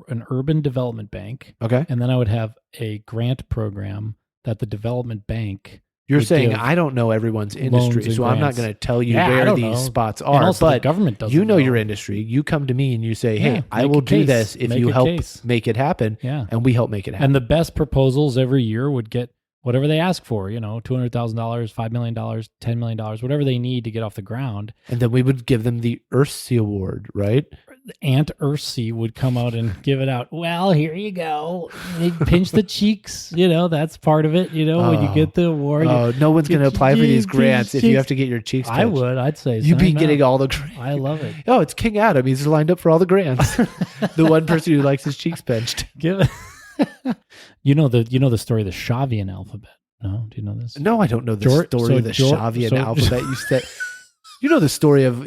A: an urban development bank,
B: Okay.
A: and then I would have a grant program that the development bank.
B: You're
A: would
B: saying
A: give
B: I don't know everyone's
A: loans
B: industry,
A: and
B: so I'm not
A: grants.
B: going to tell you
A: Yeah, I
B: where
A: don't
B: these
A: know.
B: spots
A: And
B: are.
A: also the
B: But
A: government doesn't
B: you know
A: know.
B: your industry. You come to me and you say, "Hey,
A: Yeah,
B: I
A: make
B: will
A: a
B: do
A: case.
B: this if
A: Make
B: you
A: a
B: help
A: case.
B: make it happen,"
A: Yeah.
B: and we help make it happen.
A: And the best proposals every year would get whatever they ask for, $200,000, $5 million, $10 million, whatever they need to get off the ground.
B: And then we would give them the Earthsea Award, right?
A: Aunt Earthsea would come out and give it out. Well, here you go. They pinch the cheeks. That's part of it. When you
B: Oh.
A: get the award.
B: Oh, no one's going to apply for these
A: Pinch
B: grants if you
A: cheeks.
B: have to get your cheeks
A: I
B: pinched.
A: would. I'd say
B: You'd be
A: sign
B: getting
A: up.
B: all the grants.
A: I love it.
B: Oh, it's King Adam. He's lined up for all the grants. The one person who likes his cheeks pinched.
A: Give it. You know the story of the Shavian alphabet. No, do you know this?
B: No, I don't know the story of the Shavian alphabet. You said, you know the story of,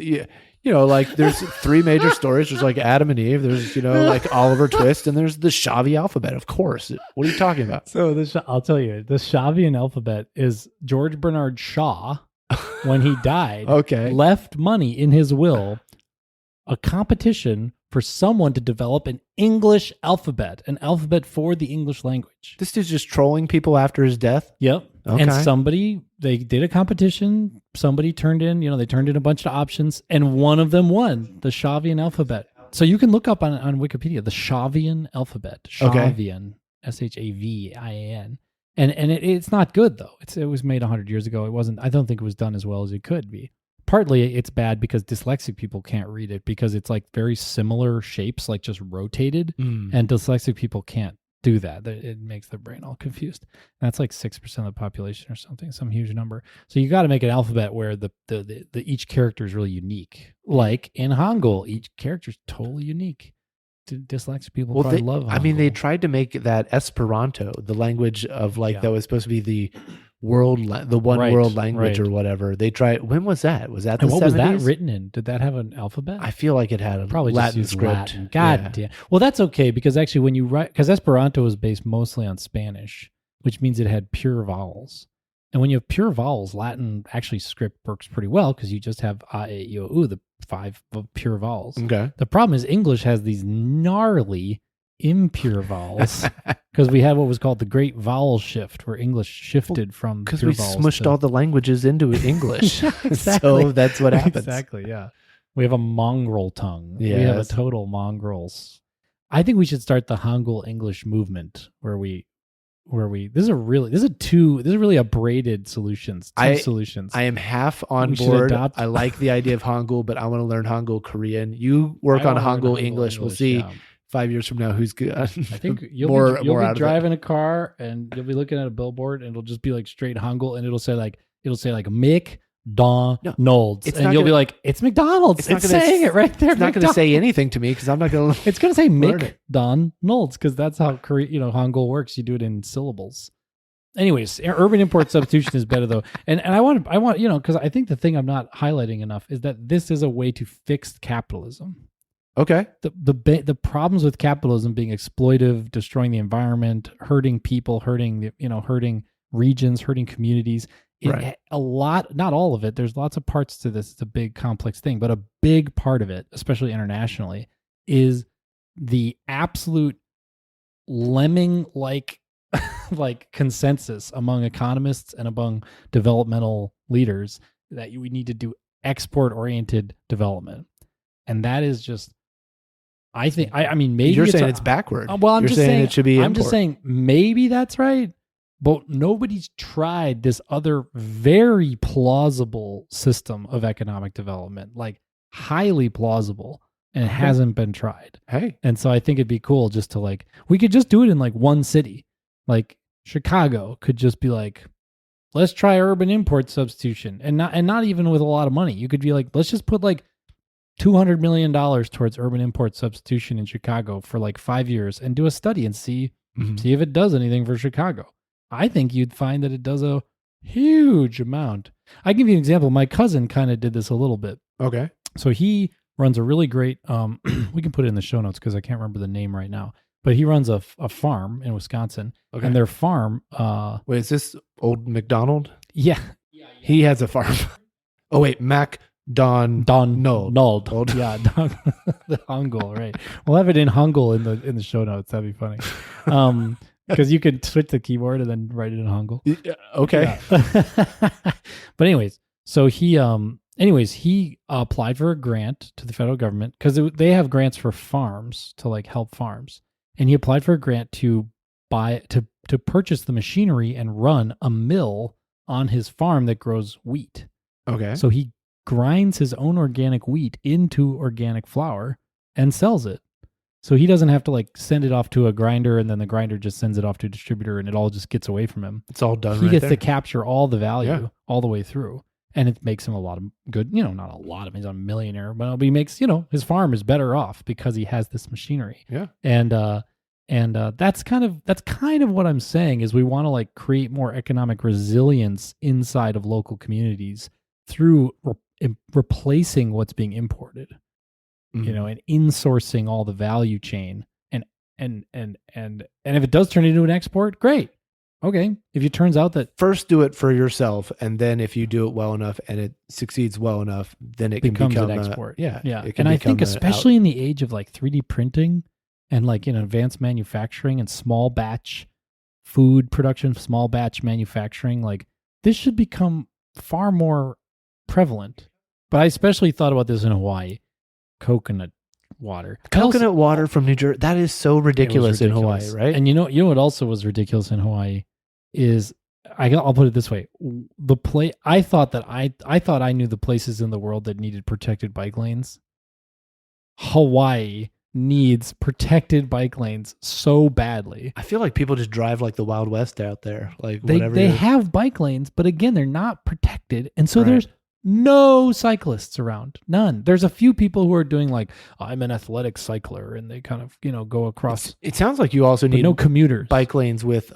B: like there's 3 major stories. There's like Adam and Eve. There's, like Oliver Twist, and there's the Shavi alphabet, of course. What are you talking about?
A: So I'll tell you, the Shavian alphabet is George Bernard Shaw, when he died, left money in his will, a competition for someone to develop an English alphabet, an alphabet for the English language.
B: This dude's just trolling people after his death?
A: Yep.
B: Okay.
A: And they did a competition. Somebody turned in, they turned in a bunch of options, and one of them won, the Shavian alphabet. So you can look up on Wikipedia, the Shavian alphabet. Shavian, Shavian. And it's not good, though. It was made 100 years ago. I don't think it was done as well as it could be. Partly it's bad because dyslexic people can't read it because it's like very similar shapes, like just rotated, and dyslexic people can't do that. It makes their brain all confused. And that's like 6% of the population or something, some huge number. So you got to make an alphabet where the each character is really unique. Like in Hangul, each character is totally unique. Dyslexic people probably love Hangul.
B: I mean, they tried to make that Esperanto, the language of that was supposed to be the world language or whatever. They tried. When was that? Was that the 70s?
A: What was that written in? Did that have an alphabet?
B: I feel like it had a
A: probably
B: Latin
A: just
B: script.
A: Latin. God damn. Well, that's okay because actually when you write, because Esperanto was based mostly on Spanish, which means it had pure vowels. And when you have pure vowels, Latin actually script works pretty well because you just have a, e, I, o, u, the 5 pure vowels.
B: Okay.
A: The problem is English has these gnarly impure vowels because we had what was called the Great Vowel Shift, where English shifted from
B: because
A: pure
B: we
A: vowels
B: smushed all the languages into English.
A: Exactly.
B: So that's what happens.
A: Exactly. Yeah. We have a mongrel tongue.
B: Yes.
A: We have a total mongrels. I think we should start the Hangul English movement where we this is really a braided solutions. Solutions.
B: I am half on board. I like the idea of Hangul, but I want to learn Hangul Korean. You work on Hangul English. We'll see 5 years from now who's good. I
A: think you'll be driving a car and you'll be looking at a billboard and it'll just be like straight Hangul and it'll say like McDonald's. And you'll be like, it's McDonald's. It's saying it right there.
B: It's not going to say anything to me because I'm not going to.
A: It's going to say McDonald's because that's how Hangul works. You do it in syllables. Anyways, urban import substitution is better though. And I want because I think the thing I'm not highlighting enough is that this is a way to fix capitalism.
B: Okay.
A: The problems with capitalism being exploitive, destroying the environment, hurting people, hurting regions, hurting communities. A lot, not all of it. There's lots of parts to this. It's a big, complex thing, but a big part of it, especially internationally, is the absolute lemming-like consensus among economists and among developmental leaders that we need to do export-oriented development, and that is just. I think. I mean, maybe
B: you're saying it's backward.
A: Well, I'm
B: just saying it should be.
A: I'm just saying maybe that's right. But nobody's tried this other very plausible system of economic development, like highly plausible, and it hasn't been tried.
B: Hey.
A: And so I think it'd be cool just to we could just do it in one city. Like Chicago could just be like, let's try urban import substitution. And not even with a lot of money. You could be like, let's just put $200 million towards urban import substitution in Chicago for 5 years and do a study and see if it does anything for Chicago. I think you'd find that it does a huge amount. I give you an example. My cousin kind of did this a little bit.
B: Okay.
A: So he runs a really great, we can put it in the show notes because I can't remember the name right now, but he runs a farm in Wisconsin. Okay. And their farm.
B: Wait, is this old McDonald?
A: Yeah.
B: He has a farm. Oh, wait, Nold.
A: Yeah, the Hangul, right. We'll have it in Hangul in the show notes. That'd be funny. Because you could switch the keyboard and then write it in Hangul.
B: Okay.
A: Yeah. But anyways, so he applied for a grant to the federal government because they have grants for farms to help farms. And he applied for a grant to purchase the machinery and run a mill on his farm that grows wheat.
B: Okay.
A: So he grinds his own organic wheat into organic flour and sells it. So he doesn't have to send it off to a grinder and then the grinder just sends it off to a distributor and it all just gets away from him.
B: It's all done.
A: He gets to capture all the value all the way through. And it makes him a lot of good, not a lot of, he's a millionaire, but he makes, his farm is better off because he has this machinery.
B: Yeah.
A: And that's kind of what I'm saying is we want to create more economic resilience inside of local communities through replacing what's being imported, you know, and insourcing all the value chain. And if it does turn into an export, great. Okay. If it turns out that
B: first do it for yourself, and then if you do it well enough and it succeeds well enough, then it
A: becomes
B: can become
A: an export.
B: Yeah.
A: And I think especially in the age of like 3D printing and like in advanced manufacturing and small batch food production, small batch manufacturing, like this should become far more prevalent. But I especially thought about this in Hawaii. Coconut water.
B: Water from New Jersey. That is so ridiculous in Hawaii, right?
A: And you know what also was ridiculous in Hawaii is I'll put it this way: I thought I knew the places in the world that needed protected bike lanes. Hawaii needs protected bike lanes so badly.
B: I feel like people just drive like the Wild West out there, like
A: they have bike lanes, but again, they're not protected, and so there's no cyclists around. None. There's a few people who are doing like, I'm an athletic cycler, and they kind of, go across.
B: It sounds like you also need
A: no commuters.
B: Bike lanes with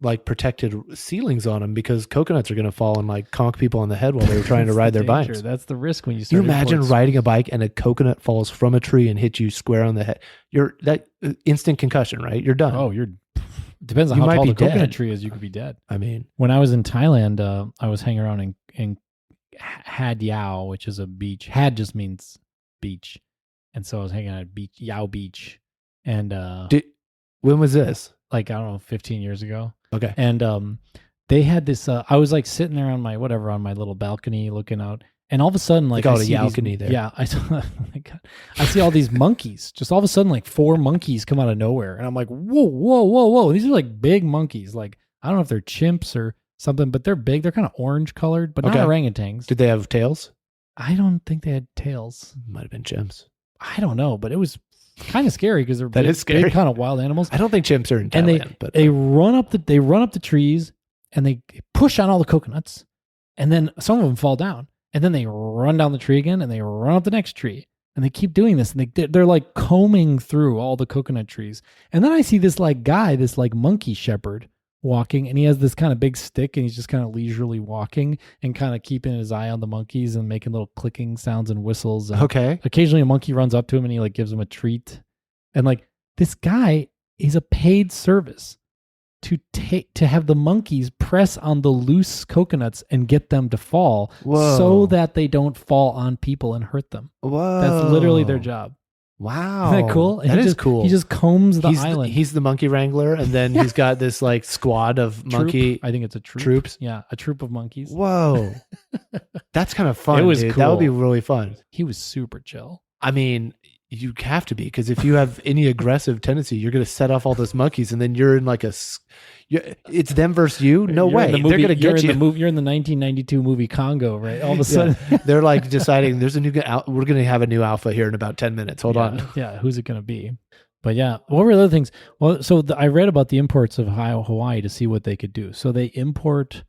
B: like protected ceilings on them, because coconuts are going to fall and like conk people on the head while they're trying to ride their bikes.
A: That's the risk when you start.
B: You imagine riding a bike and a coconut falls from a tree and hits you square on the head. That instant concussion, right? You're done.
A: Oh, depends on how tall the coconut tree is. You could be dead.
B: I mean,
A: when I was in Thailand, I was hanging around in Had Yao, which is a beach. Had just means beach, and so I was hanging out at Yao Beach, and
B: when was this?
A: Like, I don't know, 15 years ago.
B: Okay.
A: And they had this. I was like sitting there on my little balcony looking out, and all of a sudden, like,
B: I see balcony there.
A: Yeah, I saw. Oh my God, I see all these monkeys. Just all of a sudden, like 4 monkeys come out of nowhere, and I'm like, whoa, whoa, whoa, whoa! These are like big monkeys. Like, I don't know if they're chimps or something, but they're big. They're kind of orange colored, but not orangutans.
B: Did they have tails?
A: I don't think they had tails.
B: Might have been chimps.
A: I don't know, but it was kind of scary because they're
B: is scary.
A: big kind of wild animals.
B: I don't think chimps are in Thailand, but
A: they run up the trees and they push on all the coconuts, and then some of them fall down, and then they run down the tree again and they run up the next tree, and they keep doing this, and they're like combing through all the coconut trees. And then I see this like guy, this like monkey shepherd walking, and he has this kind of big stick, and he's just kind of leisurely walking and kind of keeping his eye on the monkeys and making little clicking sounds and whistles. And occasionally a monkey runs up to him and he like gives him a treat. And like, this guy is a paid service to have the monkeys press on the loose coconuts and get them to fall.
B: Whoa.
A: So that they don't fall on people and hurt them.
B: Whoa.
A: That's literally their job.
B: Wow.
A: Isn't that cool?
B: That is cool.
A: He just combs the island.
B: He's the monkey wrangler, and then he's got this like squad of monkey.
A: I think it's a troop.
B: Troops.
A: Yeah, a troop of monkeys.
B: Whoa. That's kind of fun.
A: It was
B: dude.
A: cool.
B: That would be really fun.
A: He was super chill.
B: I mean, you have to be, because if you have any aggressive tendency, you're going to set off all those monkeys, and then you're in like it's them versus you. No way. They're going to get you.
A: You're in the 1992 movie Congo, right? All of a sudden,
B: they're like deciding there's a new. We're going to have a new alpha here in about 10 minutes. Hold on.
A: Yeah, who's it going to be? But yeah, what were the other things? Well, so I read about the imports of Hawaii to see what they could do. So they import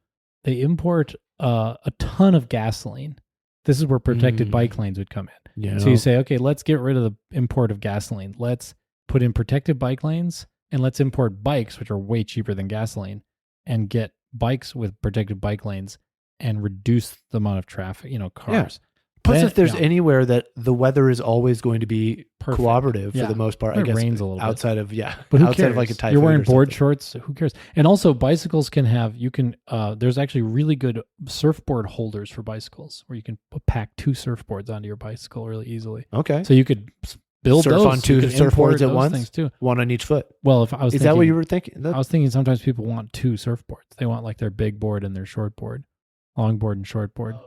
A: a ton of gasoline. This is where protected bike lanes would come in.
B: Yeah.
A: So you say, okay, let's get rid of the import of gasoline. Let's put in protected bike lanes, and let's import bikes, which are way cheaper than gasoline, and get bikes with protected bike lanes and reduce the amount of traffic, cars.
B: Yeah. Plus, if there's anywhere that the weather is always going to be cooperative for the most part, I guess.
A: It rains a little
B: outside
A: bit.
B: of, yeah.
A: But who
B: outside
A: cares?
B: of like a typhoon.
A: You're wearing board
B: something.
A: shorts. Who cares? And also bicycles there's actually really good surfboard holders for bicycles where you can pack 2 surfboards onto your bicycle really easily.
B: Okay.
A: So you could build
B: surf
A: those
B: on 2 surfboards at once,
A: things too.
B: One on each foot.
A: Well, if I was
B: Is that what you were thinking?
A: I was thinking sometimes people want 2 surfboards. They want like their big board and their short board, long board and short board.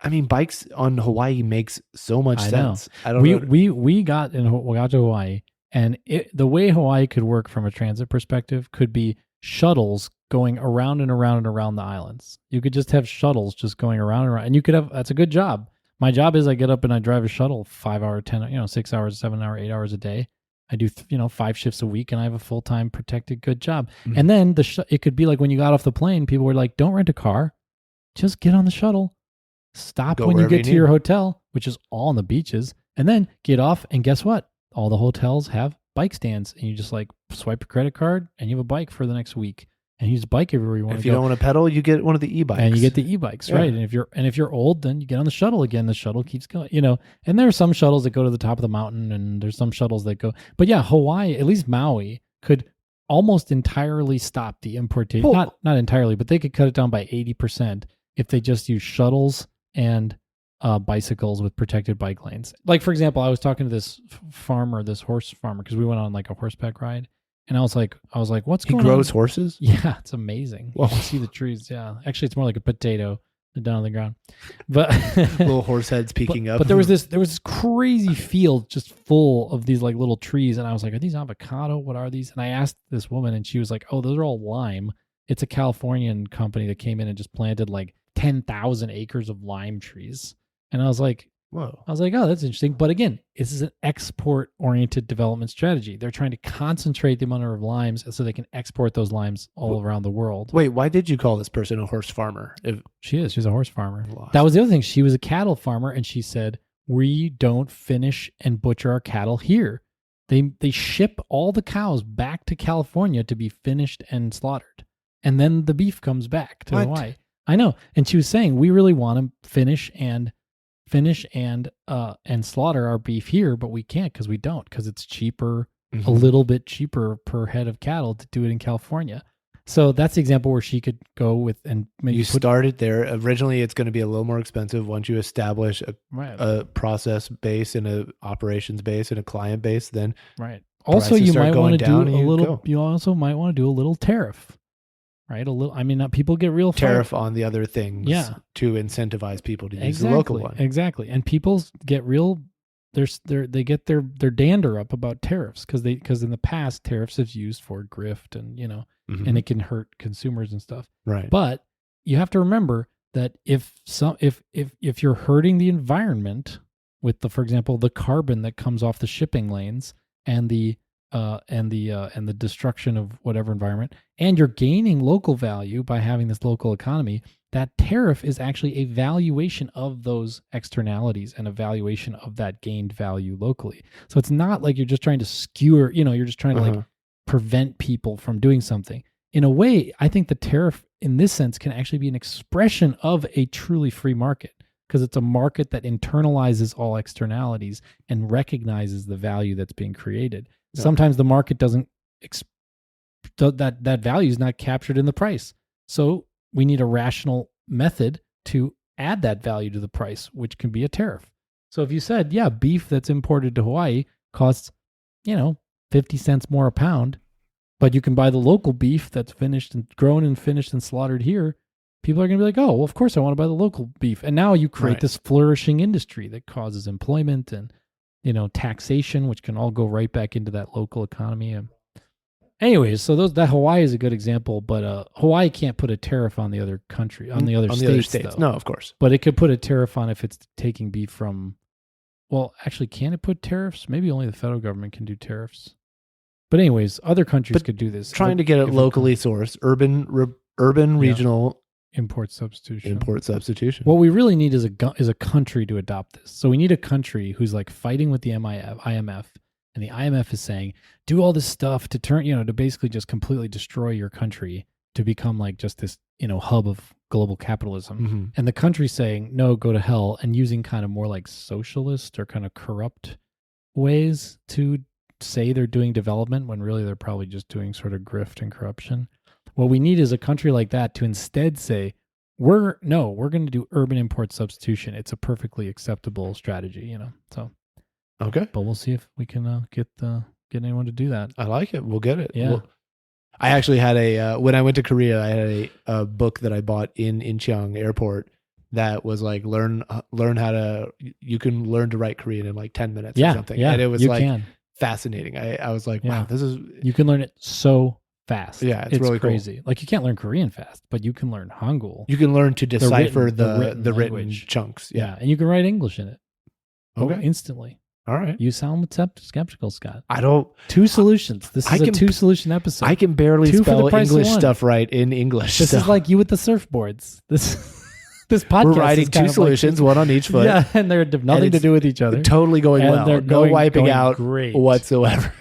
B: I mean, bikes on Hawaii makes so much sense. I don't know.
A: We got to Hawaii, and the way Hawaii could work from a transit perspective could be shuttles going around and around and around the islands. You could just have shuttles just going around and around, and you could have. That's a good job. My job is I get up and I drive a shuttle 5 hour, 10, 6 hours, 7 hour, 8 hours a day. I do 5 shifts a week, and I have a full-time protected good job. Mm-hmm. And then it could be like when you got off the plane, people were like, "Don't rent a car, just get on the shuttle." Stop when you get to your hotel, which is all on the beaches, and then get off. And guess what? All the hotels have bike stands, and you just like swipe your credit card and you have a bike for the next week. and use a bike everywhere you want
B: If
A: to
B: you
A: go.
B: don't want to pedal, you get one of the e-bikes.
A: And you get the e-bikes,
B: Yeah.
A: right? And if you're old, then you get on the shuttle again. The shuttle keeps going, And there are some shuttles that go to the top of the mountain, and there's some shuttles that go. But yeah, Hawaii, at least Maui, could almost entirely stop the importation.
B: Well-
A: Not entirely, but they could cut it down by 80% if they just use shuttles and bicycles with protected bike lanes. Like, for example, I was talking to this horse farmer, because we went on like a horseback ride, and I was like, what's
B: He
A: going on?
B: grows horses?
A: Yeah, it's amazing.
B: Whoa.
A: You can see the trees. Yeah, actually, it's more like a potato down on the ground, but
B: Little horse heads peeking up.
A: But there was this crazy field just full of these like little trees, and I was like, "Are these avocado? What are these?" And I asked this woman, and she was like, "Oh, those are all lime. It's a Californian company that came in and just planted like 10,000 acres of lime trees." And I was like,
B: Whoa.
A: "Oh, that's interesting." But again, this is an export-oriented development strategy. They're trying to concentrate the amount of limes so they can export those limes all around the world.
B: Wait, why did you call this person a horse farmer?
A: She's a horse farmer.
B: Lost.
A: That was the other thing. She was a cattle farmer, and she said, "We don't finish and butcher our cattle here. They ship all the cows back to California to be finished and slaughtered, and then the beef comes back to
B: What?
A: Hawaii." I know. And she was saying, "We really want to finish and slaughter our beef here, but we can't because it's cheaper,
B: Mhm.
A: a little bit cheaper per head of cattle to do it in California." So that's the example where she could go with and maybe
B: You started there. Originally, it's going to be a little more expensive once you establish
A: right.
B: a process base and a operations base and a client base. Then
A: Right. Also,
B: prices
A: you
B: start
A: might
B: going
A: want to do
B: down and
A: a
B: you
A: little.
B: go.
A: You also might want to do a little tariff, right? A little. I mean, people get real
B: tariff on the other things
A: Yeah.
B: to incentivize people to use
A: exactly,
B: the local one.
A: Exactly, and people get real. They get their dander up about tariffs because in the past tariffs have used for grift and
B: Mhm.
A: and it can hurt consumers and stuff.
B: Right.
A: But you have to remember that if you're hurting the environment with for example, the carbon that comes off the shipping lanes and the destruction of whatever environment, and you're gaining local value by having this local economy, that tariff is actually a valuation of those externalities and a valuation of that gained value locally. So it's not like you're just trying to skewer, you're just trying to like prevent people from doing something. In a way, I think the tariff in this sense can actually be an expression of a truly free market, because it's a market that internalizes all externalities and recognizes the value that's being created.
B: Yeah.
A: Sometimes the market doesn't that value is not captured in the price. So we need a rational method to add that value to the price, which can be a tariff. So if you said, yeah, beef that's imported to Hawaii costs, 50 cents more a pound, but you can buy the local beef that's finished and grown and finished and slaughtered here, people are going to be like, oh, well, of course I want to buy the local beef. And now you create
B: Right.
A: this flourishing industry that causes employment and, taxation, which can all go right back into that local economy. Anyways, so that Hawaii is a good example, but Hawaii can't put a tariff on the other country, on the other states. Though.
B: No, of course.
A: But it could put a tariff on if it's taking beef from, well, actually, can it put tariffs? Maybe only the federal government can do tariffs. But anyways, other countries
B: But
A: could do this.
B: Trying to get it locally sourced, urban, regional
A: import substitution.
B: import substitution.
A: What we really need is a country to adopt this. So we need a country who's like fighting with the IMF, and the IMF is saying, do all this stuff to turn, to basically just completely destroy your country to become like just this, hub of global capitalism.
B: Mm-hmm.
A: And the country's saying, no, go to hell, and using kind of more like socialist or kind of corrupt ways to say they're doing development when really they're probably just doing sort of grift and corruption. What we need is a country like that to instead say, we're going to do urban import substitution. It's a perfectly acceptable strategy, So,
B: Okay.
A: but we'll see if we can get anyone to do that.
B: I like it. We'll get it.
A: Yeah.
B: I actually had when I went to Korea, I had a book that I bought in Incheon Airport that was like you can learn to write Korean in like 10 minutes or something.
A: Yeah,
B: And it was
A: you
B: like
A: can.
B: fascinating. I was like,
A: Yeah.
B: wow, this is
A: You can learn it so fast.
B: Yeah, it's really cool.
A: crazy. Like you can't learn Korean fast, but you can learn Hangul.
B: you can learn to decipher
A: the
B: the written
A: language.
B: chunks.
A: Yeah, and you can write English in it.
B: Okay.
A: Instantly.
B: All right.
A: You sound skeptical, Scott.
B: I don't.
A: Two solutions. This
B: I
A: is a
B: can-
A: 2-solution episode.
B: I can barely
A: Two for the
B: spell
A: price of
B: English
A: one.
B: stuff right in English.
A: This
B: so
A: is like you with the surfboards. This podcast
B: we're writing
A: is kind
B: two
A: of like-
B: solutions, one on each foot.
A: Yeah, and they're nothing to
B: it's
A: do with each other.
B: Totally going
A: And
B: well.
A: they're
B: No wiping
A: going
B: out
A: great.
B: whatsoever.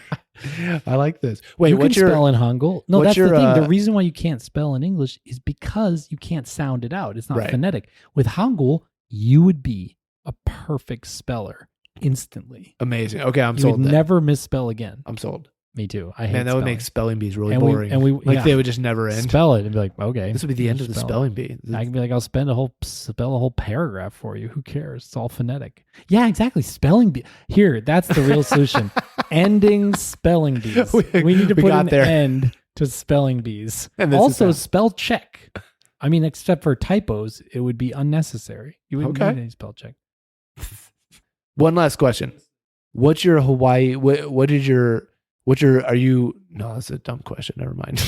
B: I like this. Wait,
A: you
B: what's
A: can
B: your
A: spell in Hangul. No,
B: what's
A: that's
B: your,
A: the thing. The reason why you can't spell in English is because you can't sound it out. It's not
B: Right.
A: phonetic. With Hangul, you would be a perfect speller instantly.
B: amazing? Okay, I'm
A: You
B: sold.
A: would
B: then.
A: never misspell again.
B: I'm sold.
A: Me too. I hate
B: Man, that would
A: spelling.
B: make spelling bees really
A: And
B: boring.
A: we
B: like they would just never end.
A: spell it and be like, okay,
B: This would be the end of the
A: spell it.
B: spelling bee.
A: I can be like, I'll spell a whole paragraph for you. Who cares? It's all phonetic. Yeah, exactly. Spelling bee. Here, that's the real solution. Ending spelling bees. We need to
B: we
A: put
B: got
A: an
B: there.
A: end to spelling bees.
B: And this is
A: Also,
B: how-
A: spell check. I mean, except for typos, it would be unnecessary. You wouldn't
B: Okay.
A: need any spell check.
B: One last question. What's your Hawaii? Are you? No, that's a dumb question. Never mind.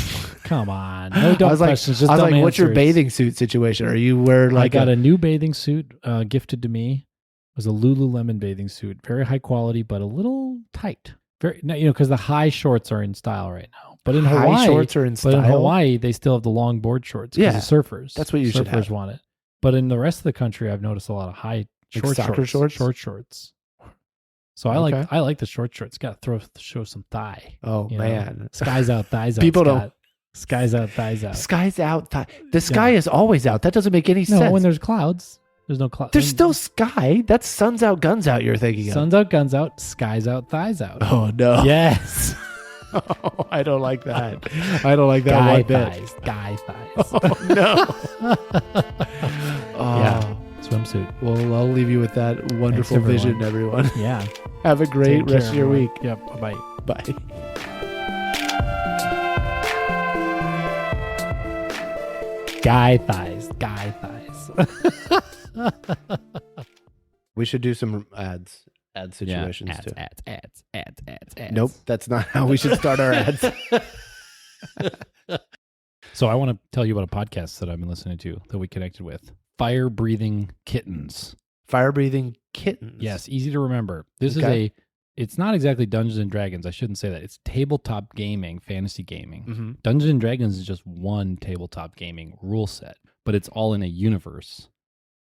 A: Come on. No dumb
B: I was like,
A: questions. Just
B: I was
A: dumb
B: like, what's your
A: answers.
B: bathing suit situation? Are you wear
A: I
B: like
A: got a new bathing suit gifted to me. It was a Lululemon bathing suit. Very high quality, but a little tight. Very, because the high shorts are in style right now. But in
B: high
A: Hawaii,
B: shorts are in style?
A: But in Hawaii, they still have the long board shorts.
B: Yeah.
A: The surfers.
B: That's what you should
A: surfers
B: have.
A: want it. But in the rest of the country, I've noticed a lot of high
B: Like
A: short
B: soccer shorts?
A: short shorts. So
B: Okay.
A: I like the short shorts. Got to show some thigh.
B: Oh
A: you know?
B: man,
A: Skies out, thighs out.
B: People don't-
A: Scott. Skies out, thighs out.
B: sky's out. The sky is always out. That doesn't make any
A: No,
B: sense.
A: when there's clouds, there's no clouds.
B: There's still sky. That's sun's out, guns out. You're thinking of.
A: Sun's out, guns out, skies out, thighs out.
B: Oh no.
A: Yes.
B: Oh, I don't like that. I don't like that
A: Guy
B: one bit.
A: thighs. Guy thighs.
B: Oh no. Oh.
A: Yeah. Swimsuit.
B: Well, I'll leave you with that wonderful
A: everyone.
B: vision, everyone.
A: Yeah.
B: Have a great
A: Take
B: rest
A: care,
B: of your
A: everyone.
B: week.
A: Yep. Bye.
B: Bye.
A: Guy thighs. Guy thighs.
B: We should do some ad situations too.
A: Ads.
B: Nope, that's not how we should start our ads.
A: So I want to tell you about a podcast that I've been listening to that we connected with. Fire Breathing Kittens.
B: Fire breathing kittens.
A: Yes, easy to remember. This
B: Okay.
A: it's not exactly Dungeons and Dragons. I shouldn't say that. It's tabletop gaming, fantasy gaming.
B: Mm-hmm.
A: Dungeons and Dragons is just one tabletop gaming rule set, but it's all in a universe,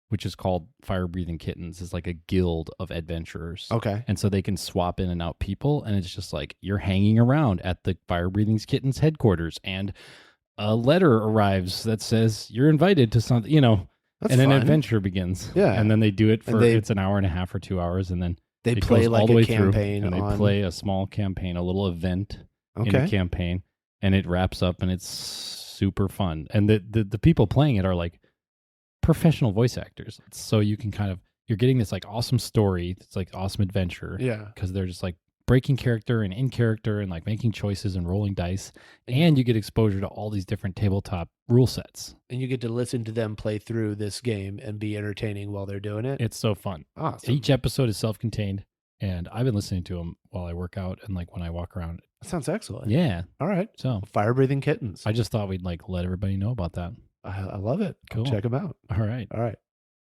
A: which is called Fire Breathing Kittens. It's like a guild of adventurers.
B: Okay.
A: And so they can swap in and out people, and it's just like you're hanging around at the Fire Breathing Kittens headquarters, and a letter arrives that says you're invited to something,
B: That's
A: and an
B: fun.
A: adventure begins.
B: Yeah.
A: And then they do it
B: And
A: for it's an hour and a half or 2 hours, and then
B: They
A: it
B: play
A: goes
B: like
A: all the
B: a
A: way through,
B: campaign
A: and they
B: on.
A: play a small campaign, a little event in
B: Okay.
A: a campaign, and it wraps up, and it's super fun. And the people playing it are like professional voice actors, so you can you're getting this like awesome story. It's like awesome adventure
B: Yeah.
A: because they're just like breaking character and in character and like making choices and rolling dice, and you get exposure to all these different tabletop rule sets.
B: And you get to listen to them play through this game and be entertaining while they're doing it.
A: It's so fun.
B: Awesome.
A: Each episode is self-contained, and I've been listening to them while I work out and like when I walk around.
B: That sounds excellent.
A: Yeah.
B: All right.
A: So
B: Fire breathing kittens.
A: I just thought we'd like let everybody know about that.
B: I love it.
A: Cool.
B: Check them out.
A: All right.
B: All right.